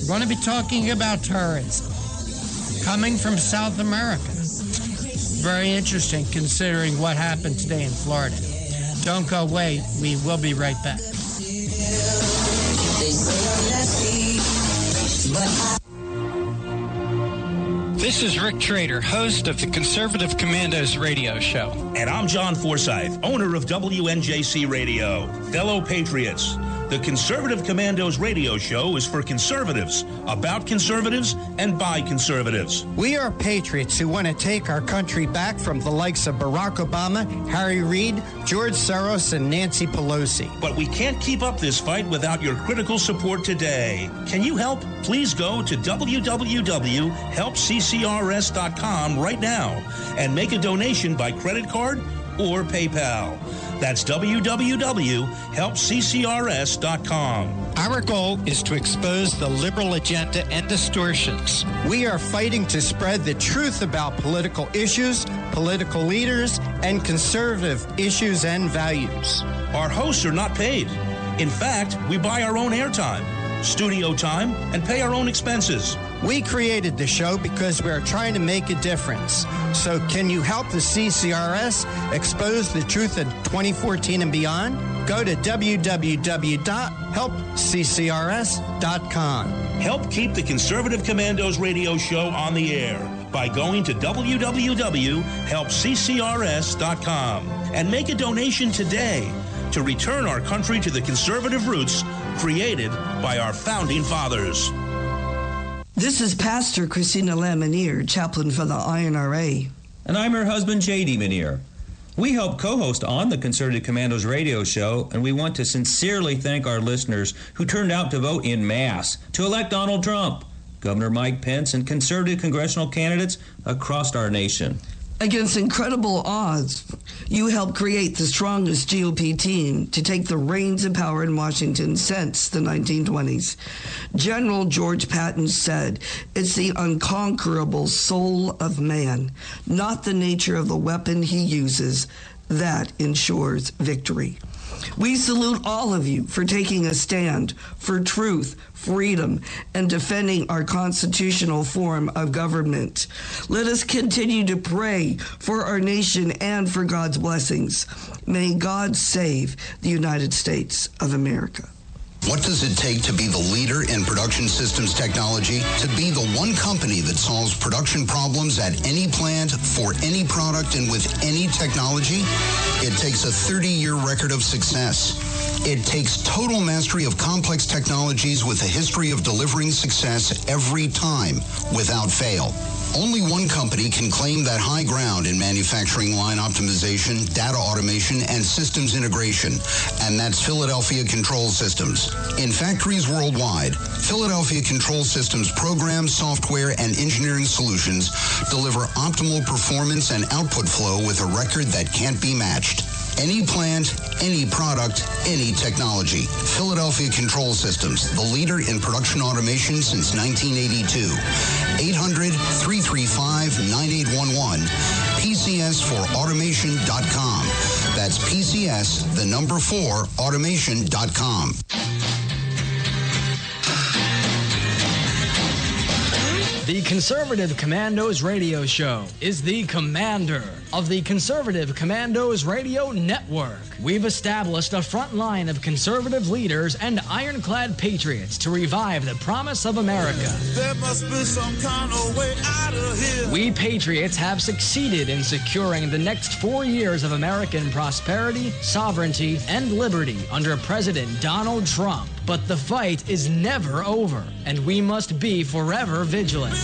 We're going to be talking about terrorism coming from South America. Very interesting considering what happened today in Florida. Don't go away. We will be right back. This is Rick Trader, host of the Conservative Commandos radio show. And I'm John Forsyth, owner of WNJC Radio. Fellow patriots, the Conservative Commandos radio show is for conservatives, about conservatives, and by conservatives. We are patriots who want to take our country back from the likes of Barack Obama, Harry Reid, George Soros, and Nancy Pelosi. But we can't keep up this fight without your critical support today. Can you help? Please go to www.helpccrs.com right now and make a donation by credit card or PayPal. That's www.helpccrs.com. Our goal is to expose the liberal agenda and distortions. We are fighting to spread the truth about political issues, political leaders, and conservative issues and values. Our hosts are not paid. In fact, we buy our own airtime, studio time, and pay our own expenses. We created the show because we are trying to make a difference. So can you help the CCRS expose the truth in 2014 and beyond? Go to www.helpccrs.com. Help keep the Conservative Commandos radio show on the air by going to www.helpccrs.com and make a donation today to return our country to the conservative roots created by our founding fathers. This is Pastor Christina Lamanier, chaplain for the INRA. And I'm her husband, J.D. Manier. We help co-host on the Conservative Commandos radio show, and we want to sincerely thank our listeners who turned out to vote en masse to elect Donald Trump, Governor Mike Pence, and conservative congressional candidates across our nation. Against incredible odds, you helped create the strongest GOP team to take the reins of power in Washington since the 1920s. General George Patton said, "It's the unconquerable soul of man, not the nature of the weapon he uses, that ensures victory." We salute all of you for taking a stand for truth, freedom, and defending our constitutional form of government. Let us continue to pray for our nation and for God's blessings. May God save the United States of America. What does it take to be the leader in production systems technology? To be the one company that solves production problems at any plant, for any product, and with any technology? It takes a 30-year record of success. It takes total mastery of complex technologies with a history of delivering success every time, without fail. Only one company can claim that high ground in manufacturing line optimization, data automation, and systems integration, and that's Philadelphia Control Systems. In factories worldwide, Philadelphia Control Systems programs, software, and engineering solutions deliver optimal performance and output flow with a record that can't be matched. Any plant, any product, any technology. Philadelphia Control Systems, the leader in production automation since 1982. 800-335-9811. PCS4automation.com. That's PCS, the number 4, automation.com. The Conservative Commandos radio show is the commander of the Conservative Commandos radio network. We've established a front line of conservative leaders and ironclad patriots to revive the promise of America. There must be some kind of way out of here. We patriots have succeeded in securing the next 4 years of American prosperity, sovereignty, and liberty under President Donald Trump. But the fight is never over, and we must be forever vigilant.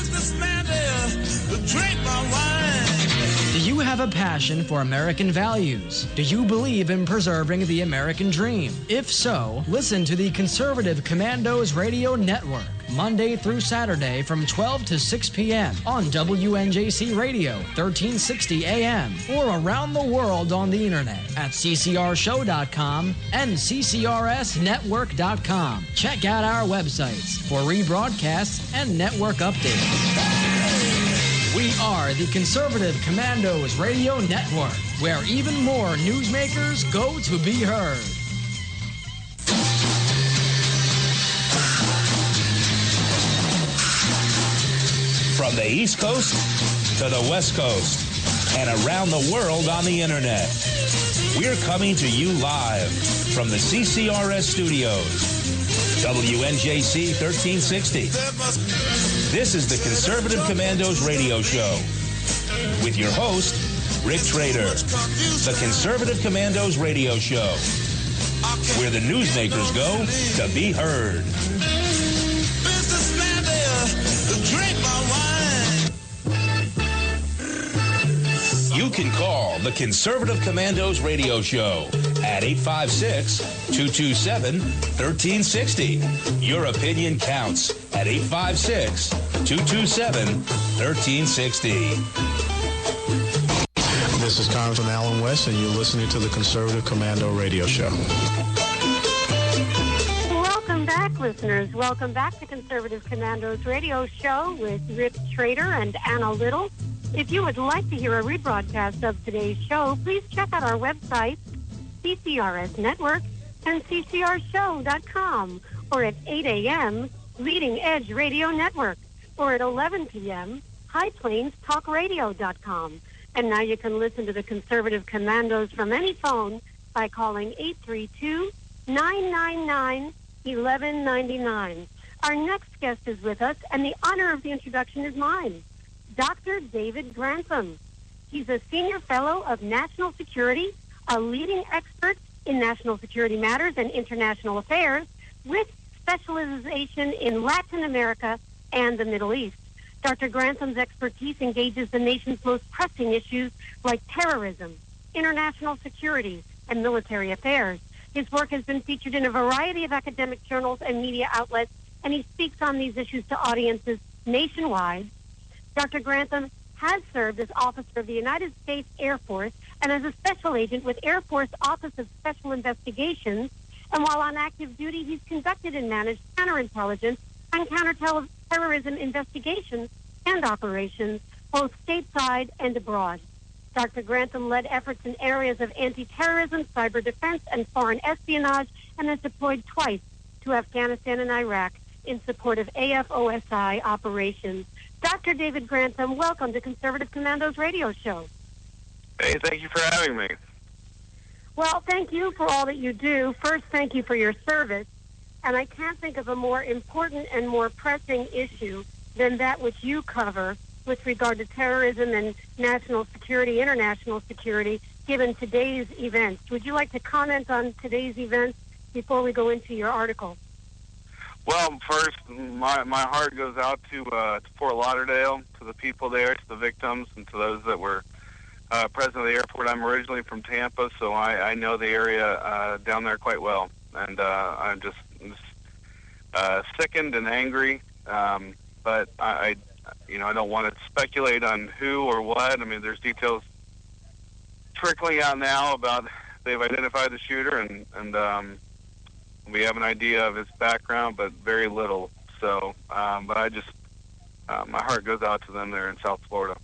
Do you have a passion for American values? Do you believe in preserving the American dream? If so, listen to the Conservative Commandos Radio Network, Monday through Saturday from 12 to 6 p.m. on WNJC Radio, 1360 AM, or around the world on the internet at ccrshow.com and ccrsnetwork.com. Check out our websites for rebroadcasts and network updates. We are the Conservative Commandos Radio Network, where even more newsmakers go to be heard. From the East Coast to the West Coast and around the world on the internet, we're coming to you live from the CCRS studios. WNJC 1360. This is the Conservative Commandos Radio Show with your host, Rick Trader. The Conservative Commandos Radio Show, where the newsmakers go to be heard. You can call the Conservative Commandos Radio Show at 856-227-1360. Your opinion counts at 856-227-1360. This is Congressman Alan West, and you're listening to the Conservative Commando Radio Show. Welcome back, listeners. Welcome back to Conservative Commandos Radio Show with Rick Trader and Anna Little. If you would like to hear a rebroadcast of today's show, please check out our website, CCRS Network, and ccrshow.com, or at 8 a.m., Leading Edge Radio Network, or at 11 p.m., HighPlainsTalkRadio.com. And now you can listen to the Conservative Commandos from any phone by calling 832-999-1199. Our next guest is with us, and the honor of the introduction is mine. Dr. David Grantham. He's a senior fellow of national security, a leading expert in national security matters and international affairs, with specialization in Latin America and the Middle East. Dr. Grantham's expertise engages the nation's most pressing issues like terrorism, international security, and military affairs. His work has been featured in a variety of academic journals and media outlets, and he speaks on these issues to audiences nationwide. Dr. Grantham has served as officer of the United States Air Force and as a special agent with Air Force Office of Special Investigations. And while on active duty, he's conducted and managed counterintelligence and counterterrorism investigations and operations, both stateside and abroad. Dr. Grantham led efforts in areas of anti-terrorism, cyber defense, and foreign espionage, and has deployed twice to Afghanistan and Iraq in support of AFOSI operations. Dr. David Grantham, welcome to Conservative Commandos Radio Show. Hey, thank you for having me. Well, thank you for all that you do. First, thank you for your service. And I can't think of a more important and more pressing issue than that which you cover with regard to terrorism and national security, international security, given today's events. Would you like to comment on today's events before we go into your article? Well, first, my heart goes out to Fort Lauderdale, to the people there, to the victims, and to those that were present at the airport. I'm originally from Tampa, so I know the area down there quite well, and I'm just sickened and angry. But I don't want to speculate on who or what. I mean, there's details trickling out now about they've identified the shooter, and we have an idea of his background, but very little. So, but I just, my heart goes out to them there in South Florida.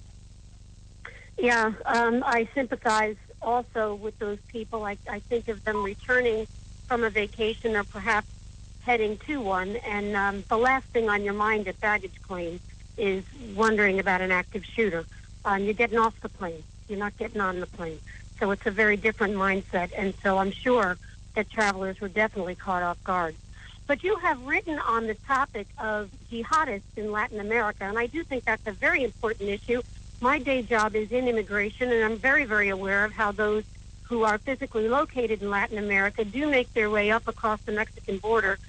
Yeah, I sympathize also with those people. I think of them returning from a vacation or perhaps heading to one, and the last thing on your mind at baggage claim is wondering about an active shooter. You're getting off the plane. You're not getting on the plane. So it's a very different mindset, and so I'm sure that travelers were definitely caught off guard. But you have written on the topic of jihadists in Latin America, and I do think that's a very important issue. My day job is in immigration, and I'm very, very aware of how those who are physically located in Latin America do make their way up across the Mexican border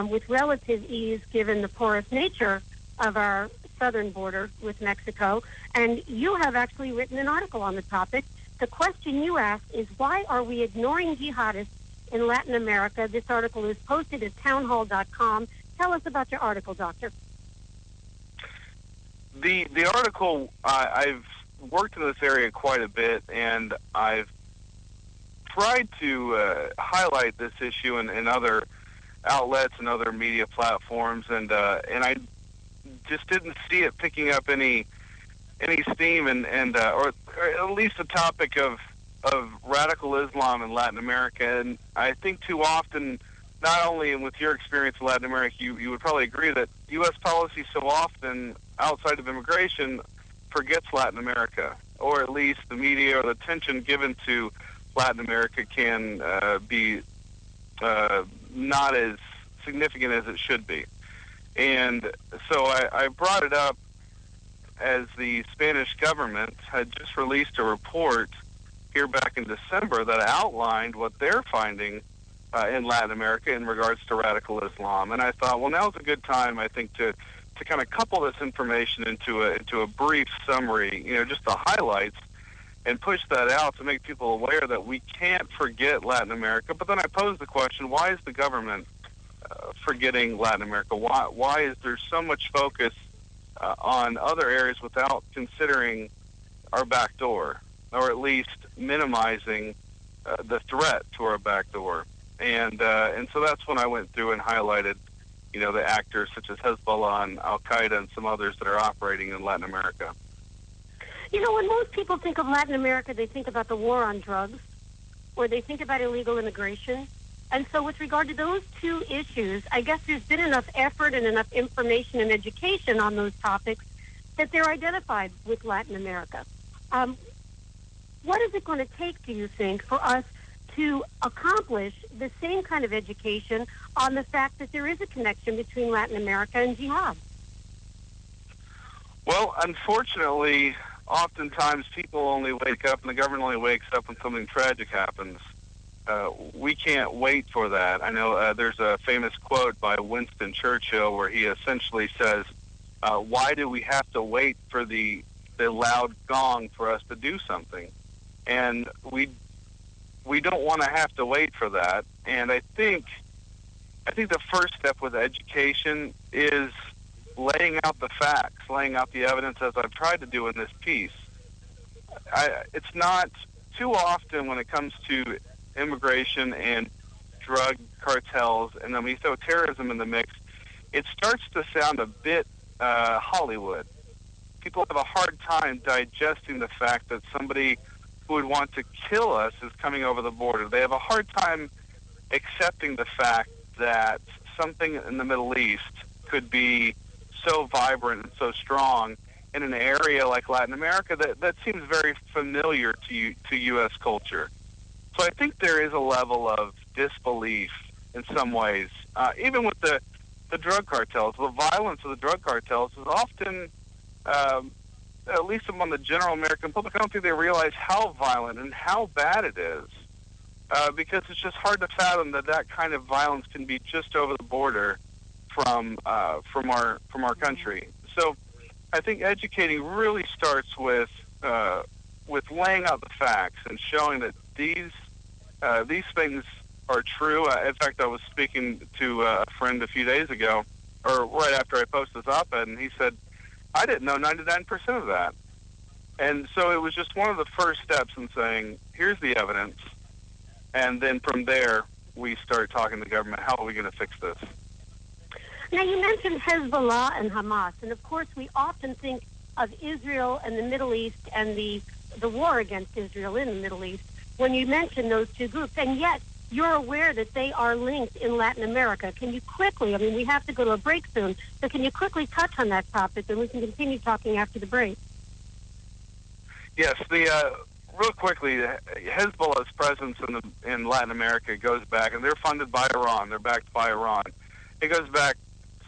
with relative ease, given the porous nature of our southern border with Mexico. And you have actually written an article on the topic. The question you ask is, why are we ignoring jihadists in Latin America? This article is posted at townhall.com. Tell us about your article, Doctor. The article, I've worked in this area quite a bit, and I've tried to highlight this issue in other outlets and other media platforms, and I just didn't see it picking up any steam, or at least the topic of radical Islam in Latin America. And I think too often, not only with your experience in Latin America, you would probably agree that U.S. policy so often outside of immigration forgets Latin America, or at least the media or the attention given to Latin America can be not as significant as it should be. And so I brought it up as the Spanish government had just released a report here back in December that outlined what they're finding in Latin America in regards to radical Islam. And I thought, well, now's a good time, I think, to kind of couple this information into a brief summary, just the highlights, and push that out to make people aware that we can't forget Latin America. But then I posed the question, why is the government forgetting Latin America? Why is there so much focus on other areas without considering our back door, or at least minimizing the threat to our back door? And so that's when I went through and highlighted, the actors such as Hezbollah and Al-Qaeda and some others that are operating in Latin America. When most people think of Latin America, they think about the war on drugs, or they think about illegal immigration. And so with regard to those two issues, I guess there's been enough effort and enough information and education on those topics that they're identified with Latin America. What is it going to take, do you think, for us to accomplish the same kind of education on the fact that there is a connection between Latin America and jihad? Well, unfortunately, oftentimes people only wake up, and the government only wakes up when something tragic happens. We can't wait for that. I know there's a famous quote by Winston Churchill where he essentially says, why do we have to wait for the loud gong for us to do something? And we don't want to have to wait for that. And I think the first step with education is laying out the facts, laying out the evidence, as I've tried to do in this piece. It's not too often when it comes to immigration and drug cartels, and then we throw terrorism in the mix, it starts to sound a bit Hollywood. People have a hard time digesting the fact that somebody who would want to kill us is coming over the border. They have a hard time accepting the fact that something in the Middle East could be so vibrant and so strong in an area like Latin America that seems very familiar to U.S. culture. So I think there is a level of disbelief in some ways, even with the drug cartels. The violence of the drug cartels is often, at least among the general American public, I don't think they realize how violent and how bad it is, because it's just hard to fathom that kind of violence can be just over the border from our country. So I think educating really starts with laying out the facts and showing that these things are true. In fact, I was speaking to a friend a few days ago, or right after I posted this op-ed, and he said, I didn't know 99% of that. And so it was just one of the first steps in saying, here's the evidence, and then from there we start talking to the government, how are we going to fix this? Now, you mentioned Hezbollah and Hamas, and of course we often think of Israel and the Middle East and the war against Israel in the Middle East when you mention those two groups, and yet you're aware that they are linked in Latin America. Can you quickly, we have to go to a break soon, so can you quickly touch on that topic, and we can continue talking after the break? Yes, real quickly, Hezbollah's presence in Latin America goes back, and they're funded by Iran. They're backed by Iran. It goes back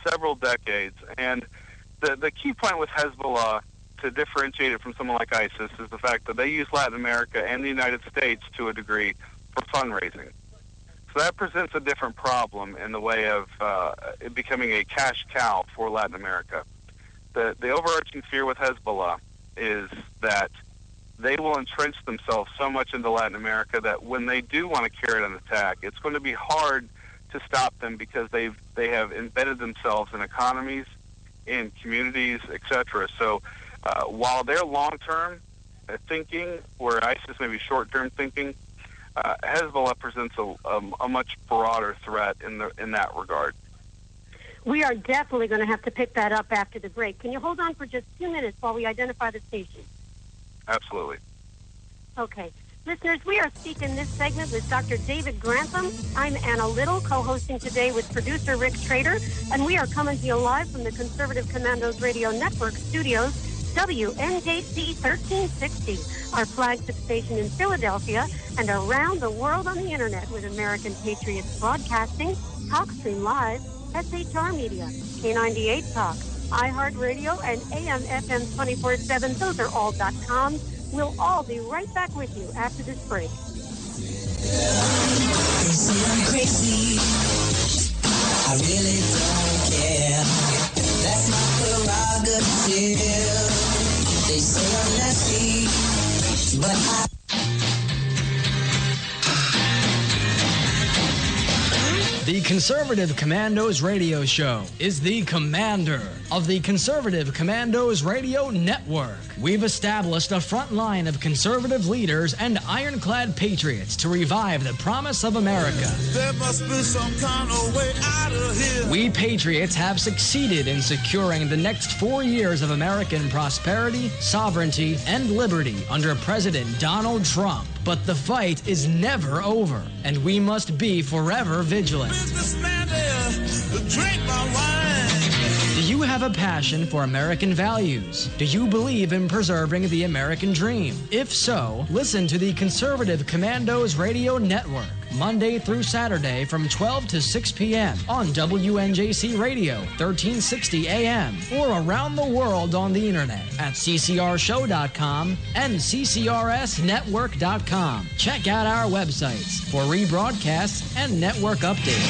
several decades. And the key point with Hezbollah, to differentiate it from someone like ISIS, is the fact that they use Latin America and the United States to a degree for fundraising. So that presents a different problem in the way of it becoming a cash cow for Latin America. The overarching fear with Hezbollah is that they will entrench themselves so much into Latin America that when they do want to carry out an attack, it's going to be hard to stop them because they have embedded themselves in economies, in communities, etc. So while they're long-term thinking, where ISIS may be short-term thinking, Hezbollah presents a much broader threat in that regard. We are definitely going to have to pick that up after the break. Can you hold on for just 2 minutes while we identify the station? Absolutely. Okay. Listeners, we are speaking this segment with Dr. David Grantham. I'm Anna Little, co-hosting today with producer Rick Trader, and we are coming to you live from the Conservative Commandos Radio Network studios, WNJC 1360, our flagship station in Philadelphia, and around the world on the Internet with American Patriots Broadcasting, TalkStream Live, SHR Media, K98 Talk, iHeartRadio, and AM/FM 24/7. Those are all .coms. We'll all be right back with you after this break. They say I'm crazy. I really don't care. That's my prerogative. They say I'm nasty, but I... The Conservative Commandos Radio Show is the commander of the Conservative Commandos Radio Network. We've established a front line of conservative leaders and ironclad patriots to revive the promise of America. There must be some kind of way out of here. We patriots have succeeded in securing the next 4 years of American prosperity, sovereignty, and liberty under President Donald Trump. But the fight is never over, and we must be forever vigilant. Businessman there, drink my wine. Do you have a passion for American values? Do you believe in preserving the American dream? If so, listen to the Conservative Commandos Radio Network, Monday through Saturday from 12 to 6 p.m. on WNJC Radio, 1360 AM, or around the world on the Internet at ccrshow.com and ccrsnetwork.com. Check out our websites for rebroadcasts and network updates.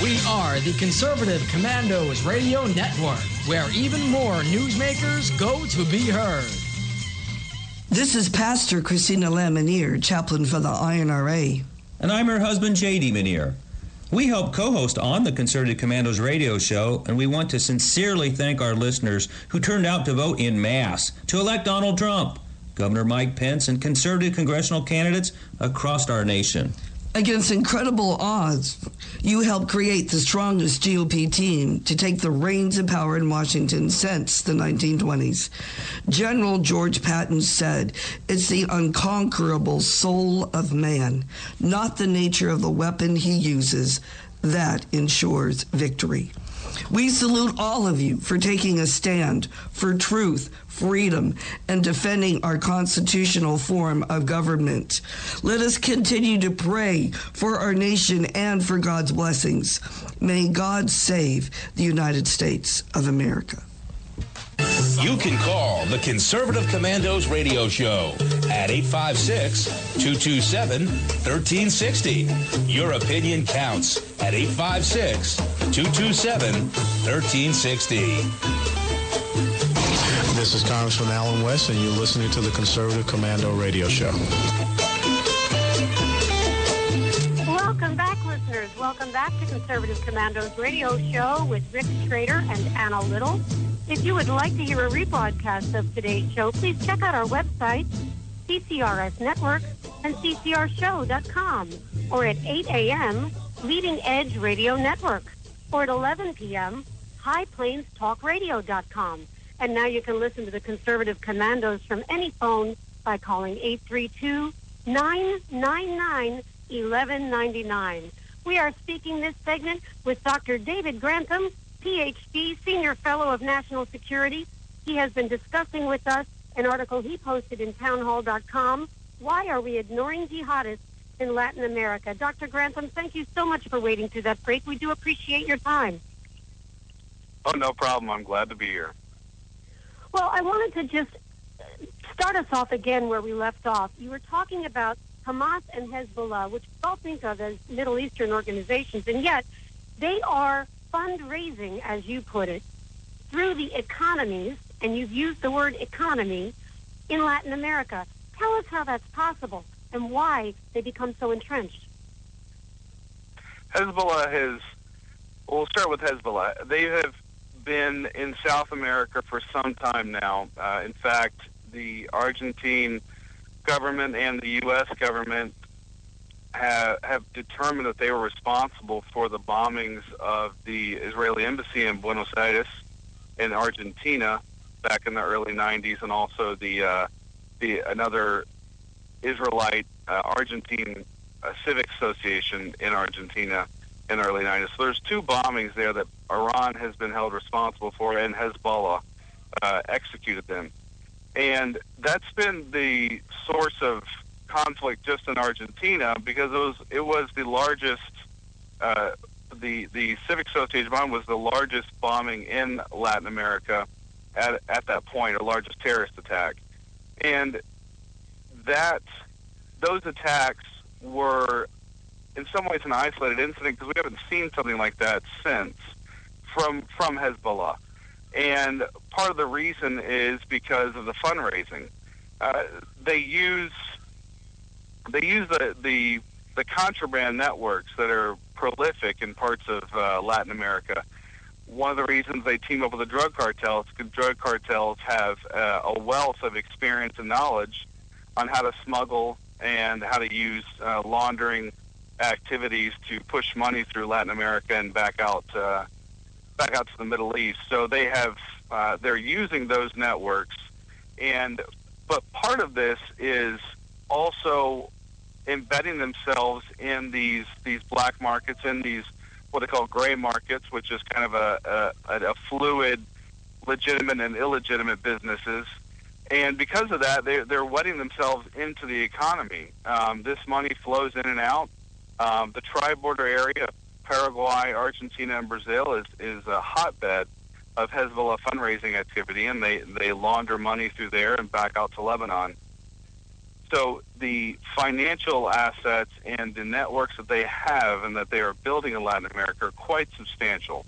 We are the Conservative Commandos Radio Network, where even more newsmakers go to be heard. This is Pastor Christina Lamanier, chaplain for the INRA. And I'm her husband, J.D. Manier. We help co-host on the Conservative Commandos radio show, and we want to sincerely thank our listeners who turned out to vote in mass to elect Donald Trump, Governor Mike Pence, and conservative congressional candidates across our nation. Against incredible odds, you helped create the strongest GOP team to take the reins of power in Washington since the 1920s. General George Patton said, "It's the unconquerable soul of man, not the nature of the weapon he uses, that ensures victory." We salute all of you for taking a stand for truth, freedom, and defending our constitutional form of government. Let us continue to pray for our nation and for God's blessings. May God save the United States of America. You can call the Conservative Commandos radio show at 856-227-1360. Your opinion counts at 856-227-1360. This is Congressman Alan West, and you're listening to the Conservative Commando radio show. Welcome back, listeners. Welcome back to Conservative Commandos radio show with Rick Trader and Anna Little. If you would like to hear a rebroadcast of today's show, please check out our website, CCRS Network, and ccrshow.com, or at 8 a.m., Leading Edge Radio Network, or at 11 p.m., HighPlainsTalkRadio.com. And now you can listen to the Conservative Commandos from any phone by calling 832-999-1199. We are speaking this segment with Dr. David Grantham, Ph.D., Senior Fellow of National Security. He has been discussing with us an article he posted in townhall.com, Why Are We Ignoring Jihadists in Latin America. Dr. Grantham, thank you so much for waiting through that break. We do appreciate your time. Oh, no problem. I'm glad to be here. Well, I wanted to just start us off again where we left off. You were talking about Hamas and Hezbollah, which we all think of as Middle Eastern organizations, and yet they are fundraising, as you put it, through the economies, and you've used the word economy, in Latin America. Tell us how that's possible and why they become so entrenched. We'll start with Hezbollah. They have been in South America for some time now. In fact, the Argentine government and the U.S. government have determined that they were responsible for the bombings of the Israeli embassy in Buenos Aires in Argentina back in the early 90s, and also the another Israelite Argentine civic association in Argentina in the early 90s. So there's two bombings there that Iran has been held responsible for, and Hezbollah executed them. And that's been the source of conflict just in Argentina, because it was the largest, the Civic Association bomb was the largest bombing in Latin America at that point, or largest terrorist attack. And those attacks were in some ways an isolated incident, because we haven't seen something like that since from Hezbollah. And part of the reason is because of the fundraising. They use the contraband networks that are prolific in parts of Latin America. One of the reasons they team up with the drug cartels, because drug cartels have a wealth of experience and knowledge on how to smuggle and how to use laundering activities to push money through Latin America and back out to the Middle East. So they're using those networks, but part of this is also embedding themselves in these black markets, in these what they call gray markets, which is kind of a fluid, legitimate and illegitimate businesses. And because of that, they're wedding themselves into the economy. This money flows in and out. The tri-border area, Paraguay, Argentina, and Brazil, is a hotbed of Hezbollah fundraising activity, and they launder money through there and back out to Lebanon. So the financial assets and the networks that they have and that they are building in Latin America are quite substantial.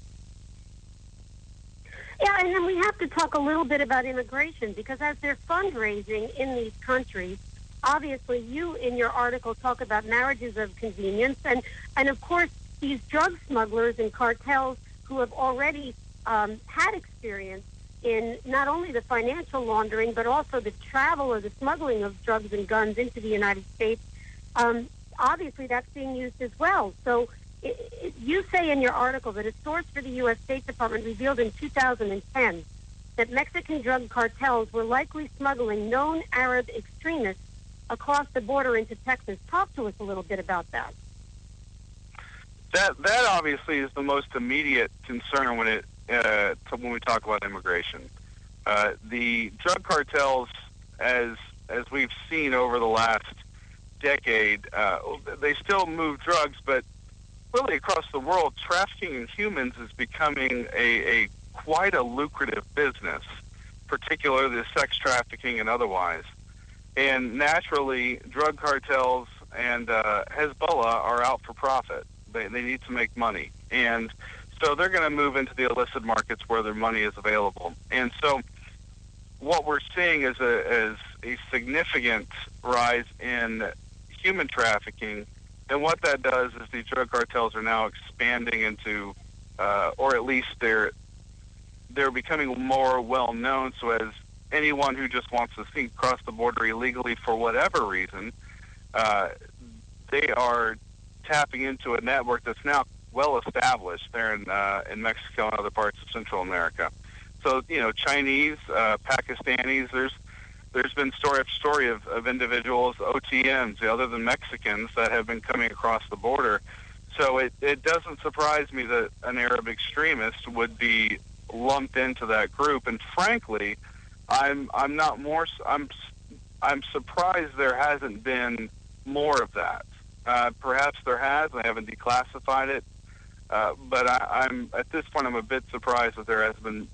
Yeah, and then we have to talk a little bit about immigration, because as they're fundraising in these countries, obviously you in your article talk about marriages of convenience, and of course these drug smugglers and cartels who have already had experience in not only the financial laundering but also the travel or the smuggling of drugs and guns into the United States, obviously that's being used as well. So you say in your article that a source for the U.S. State Department revealed in 2010 that Mexican drug cartels were likely smuggling known Arab extremists across the border into Texas. Talk to us a little bit about that. That obviously is the most immediate concern when we talk about immigration. The drug cartels, as we've seen over the last decade, they still move drugs, but really across the world, trafficking in humans is becoming quite a lucrative business, particularly the sex trafficking and otherwise. And naturally, drug cartels and Hezbollah are out for profit. They need to make money. And so they're going to move into the illicit markets where their money is available. And so what we're seeing is a significant rise in human trafficking. And what that does is the drug cartels are now expanding into, or at least they're becoming more well-known, so as anyone who just wants to sneak across the border illegally for whatever reason, they are tapping into a network that's now well established there in Mexico and other parts of Central America. So, Chinese, Pakistanis, there's been story after story of individuals, OTMs, other than Mexicans, that have been coming across the border. So it doesn't surprise me that an Arab extremist would be lumped into that group. And frankly, I'm surprised there hasn't been more of that. Perhaps there has. I haven't declassified it. But I'm at this point, I'm a bit surprised that there has been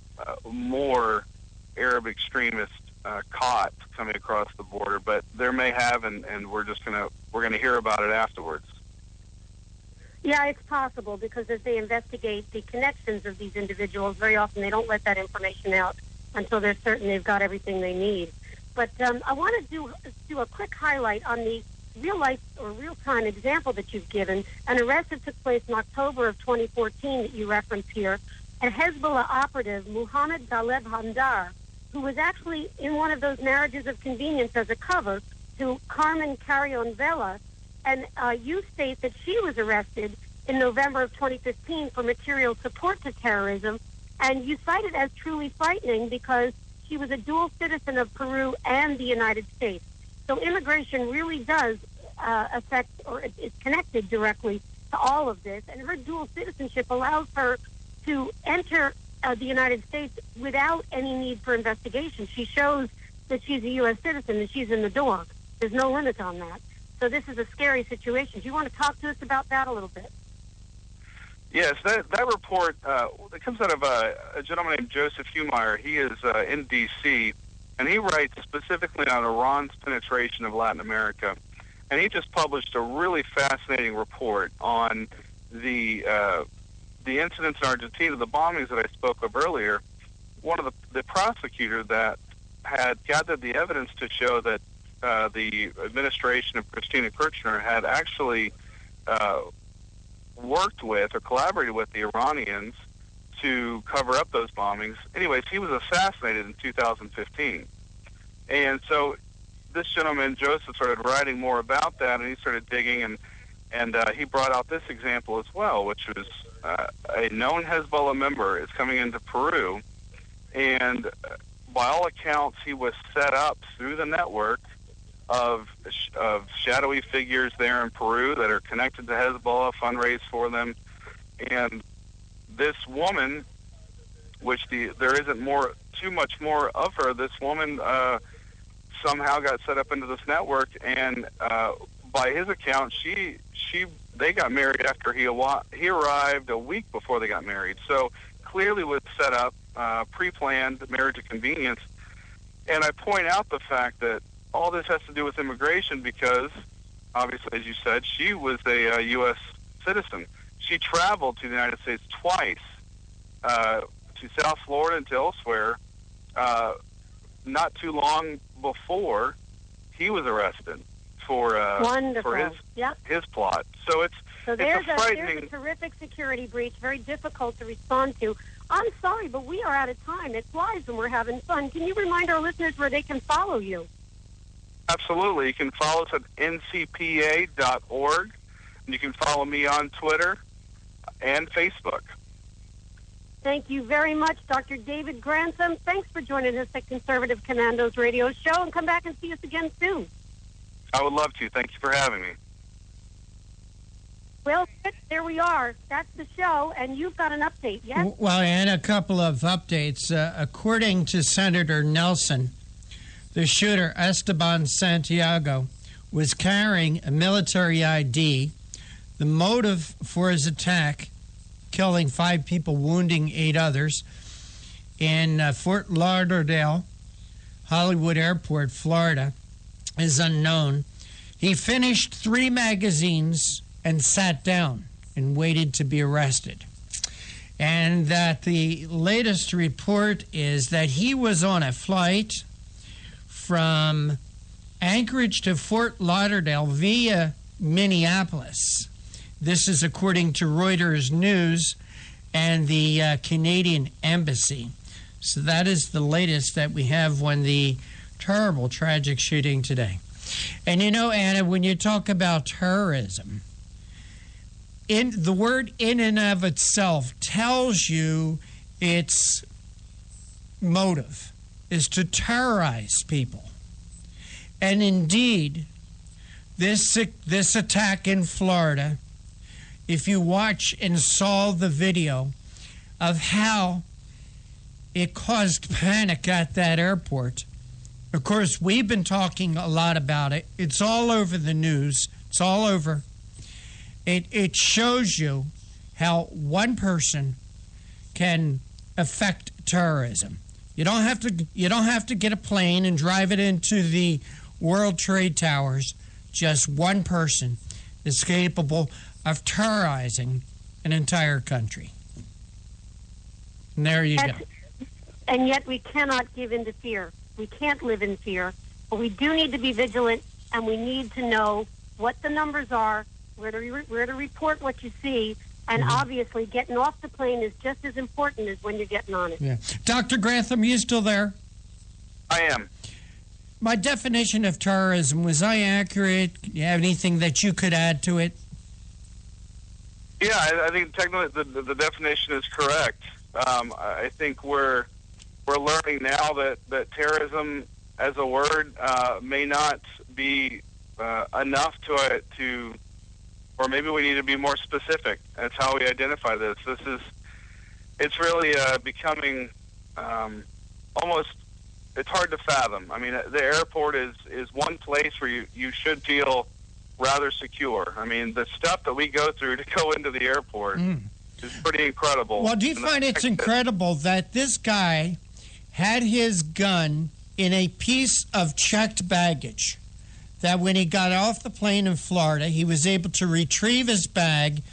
more Arab extremists caught coming across the border. But there may have, and we're gonna hear about it afterwards. Yeah, it's possible, because as they investigate the connections of these individuals, very often they don't let that information out until they're certain they've got everything they need. But I want to do a quick highlight on the real-life or real-time example that you've given. An arrest that took place in October of 2014 that you reference here, a Hezbollah operative, Muhammad Daleb Hamdar, who was actually in one of those marriages of convenience as a cover to Carmen Carrion Vela. And you state that she was arrested in November of 2015 for material support to terrorism, and you cite it as truly frightening because she was a dual citizen of Peru and the United States. So immigration really does affect, or is connected directly to all of this, and her dual citizenship allows her to enter the United States without any need for investigation. She shows that she's a U.S. citizen and she's in the door. There's no limit on that. So this is a scary situation. Do you want to talk to us about that a little bit? Yes, that report that comes out of a gentleman named Joseph Humeyer. He is in D.C., and he writes specifically on Iran's penetration of Latin America. And he just published a really fascinating report on the incidents in Argentina, the bombings that I spoke of earlier. One of the prosecutor that had gathered the evidence to show that the administration of Christina Kirchner had actually worked with or collaborated with the Iranians to cover up those bombings. Anyways, he was assassinated in 2015. And so this gentleman, Joseph, started writing more about that, and he started digging, and he brought out this example as well, which was a known Hezbollah member is coming into Peru, and by all accounts, he was set up through the network of shadowy figures there in Peru that are connected to Hezbollah, fundraise for them. And this woman, which there isn't too much more of her, this woman somehow got set up into this network, and by his account, they got married after he arrived a week before they got married. So clearly was set up, pre-planned marriage of convenience. And I point out the fact that all this has to do with immigration because, obviously, as you said, she was a U.S. citizen. She traveled to the United States twice, to South Florida and to elsewhere, not too long before he was arrested for his plot. So there's frightening. a terrific security breach, very difficult to respond to. I'm sorry, but we are out of time. It flies when we're having fun. Can you remind our listeners where they can follow you? Absolutely. You can follow us at ncpa.org, and you can follow me on Twitter and Facebook. Thank you very much, Dr. David Grantham. Thanks for joining us at Conservative Commandos Radio Show, and come back and see us again soon. I would love to. Thank you for having me. Well, there we are. That's the show, and you've got an update, yes? Well, and a couple of updates. According to Senator Nelson, the shooter, Esteban Santiago, was carrying a military ID. The motive for his attack, killing 5 people, wounding 8 others, in Fort Lauderdale, Hollywood Airport, Florida, is unknown. He finished 3 magazines and sat down and waited to be arrested. And that the latest report is that he was on a flight from Anchorage to Fort Lauderdale via Minneapolis. This is according to Reuters News and the Canadian Embassy. So that is the latest that we have on the terrible, tragic shooting today. And you know, Anna, when you talk about terrorism, the word in and of itself tells you its motive is to terrorize people. And indeed, this attack in Florida, if you watch and saw the video of how it caused panic at that airport. Of course, we've been talking a lot about it. It's all over the news. It's all over It shows you how one person can affect terrorism. You don't have to get a plane and drive it into the World Trade Towers. Just one person is capable of terrorizing an entire country. And there you go. And yet we cannot give in to fear. We can't live in fear. But we do need to be vigilant, and we need to know what the numbers are, where to report what you see, and obviously getting off the plane is just as important as when you're getting on it. Yeah. Dr. Grantham, you still there? I am. My definition of terrorism, was I accurate? Do you have anything that you could add to it? Yeah, I think technically the definition is correct. I think we're learning now that terrorism as a word may not be enough to, or maybe we need to be more specific. That's how we identify this. It's really becoming almost, it's hard to fathom. I mean, the airport is one place where you should feel rather secure. I mean, the stuff that we go through to go into the airport is pretty incredible. Well, do you find it's incredible that this guy had his gun in a piece of checked baggage, that when he got off the plane in Florida, he was able to retrieve his bag,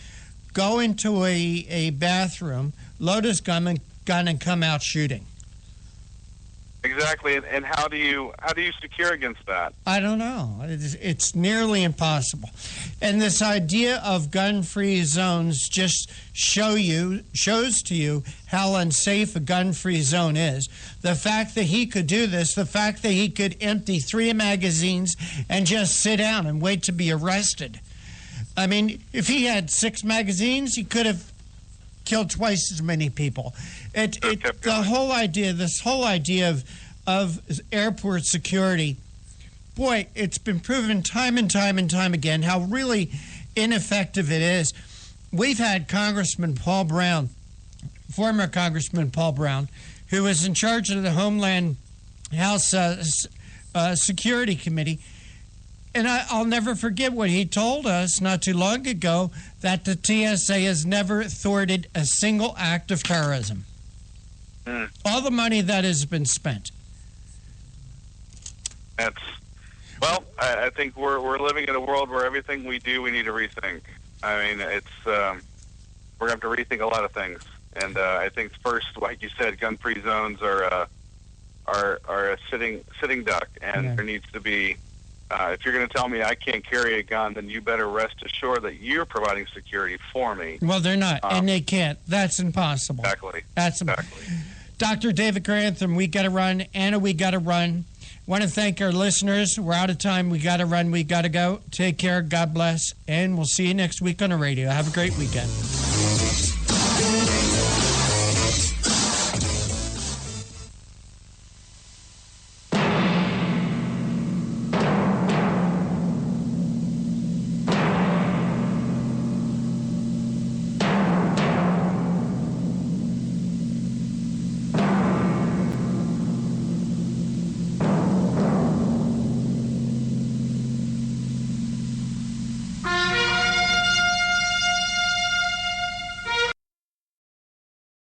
go into a bathroom, load his gun and come out shooting? Exactly, and how do you secure against that? I don't know. It's nearly impossible. And this idea of gun-free zones just shows to you how unsafe a gun-free zone is. The fact that he could do this, the fact that he could empty 3 magazines and just sit down and wait to be arrested. I mean, if he had 6 magazines, he could have killed twice as many people. This whole idea of airport security, boy, it's been proven time and time and time again how really ineffective it is. We've had Congressman Paul Brown, former Congressman Paul Brown, who was in charge of the Homeland House Security Committee. And I'll never forget what he told us not too long ago, that the TSA has never thwarted a single act of terrorism. All the money that has been spent. Well, I think we're living in a world where everything we do, we need to rethink. I mean, it's we're going to have to rethink a lot of things. And I think first, like you said, gun-free zones are a sitting duck, and there needs to be. If you're going to tell me I can't carry a gun, then you better rest assured that you're providing security for me. Well, they're not, and they can't. That's impossible. Exactly. Exactly. Dr. David Grantham, we got to run. Anna, we got to run. Want to thank our listeners. We're out of time. We got to run. We got to go. Take care. God bless. And we'll see you next week on the radio. Have a great weekend.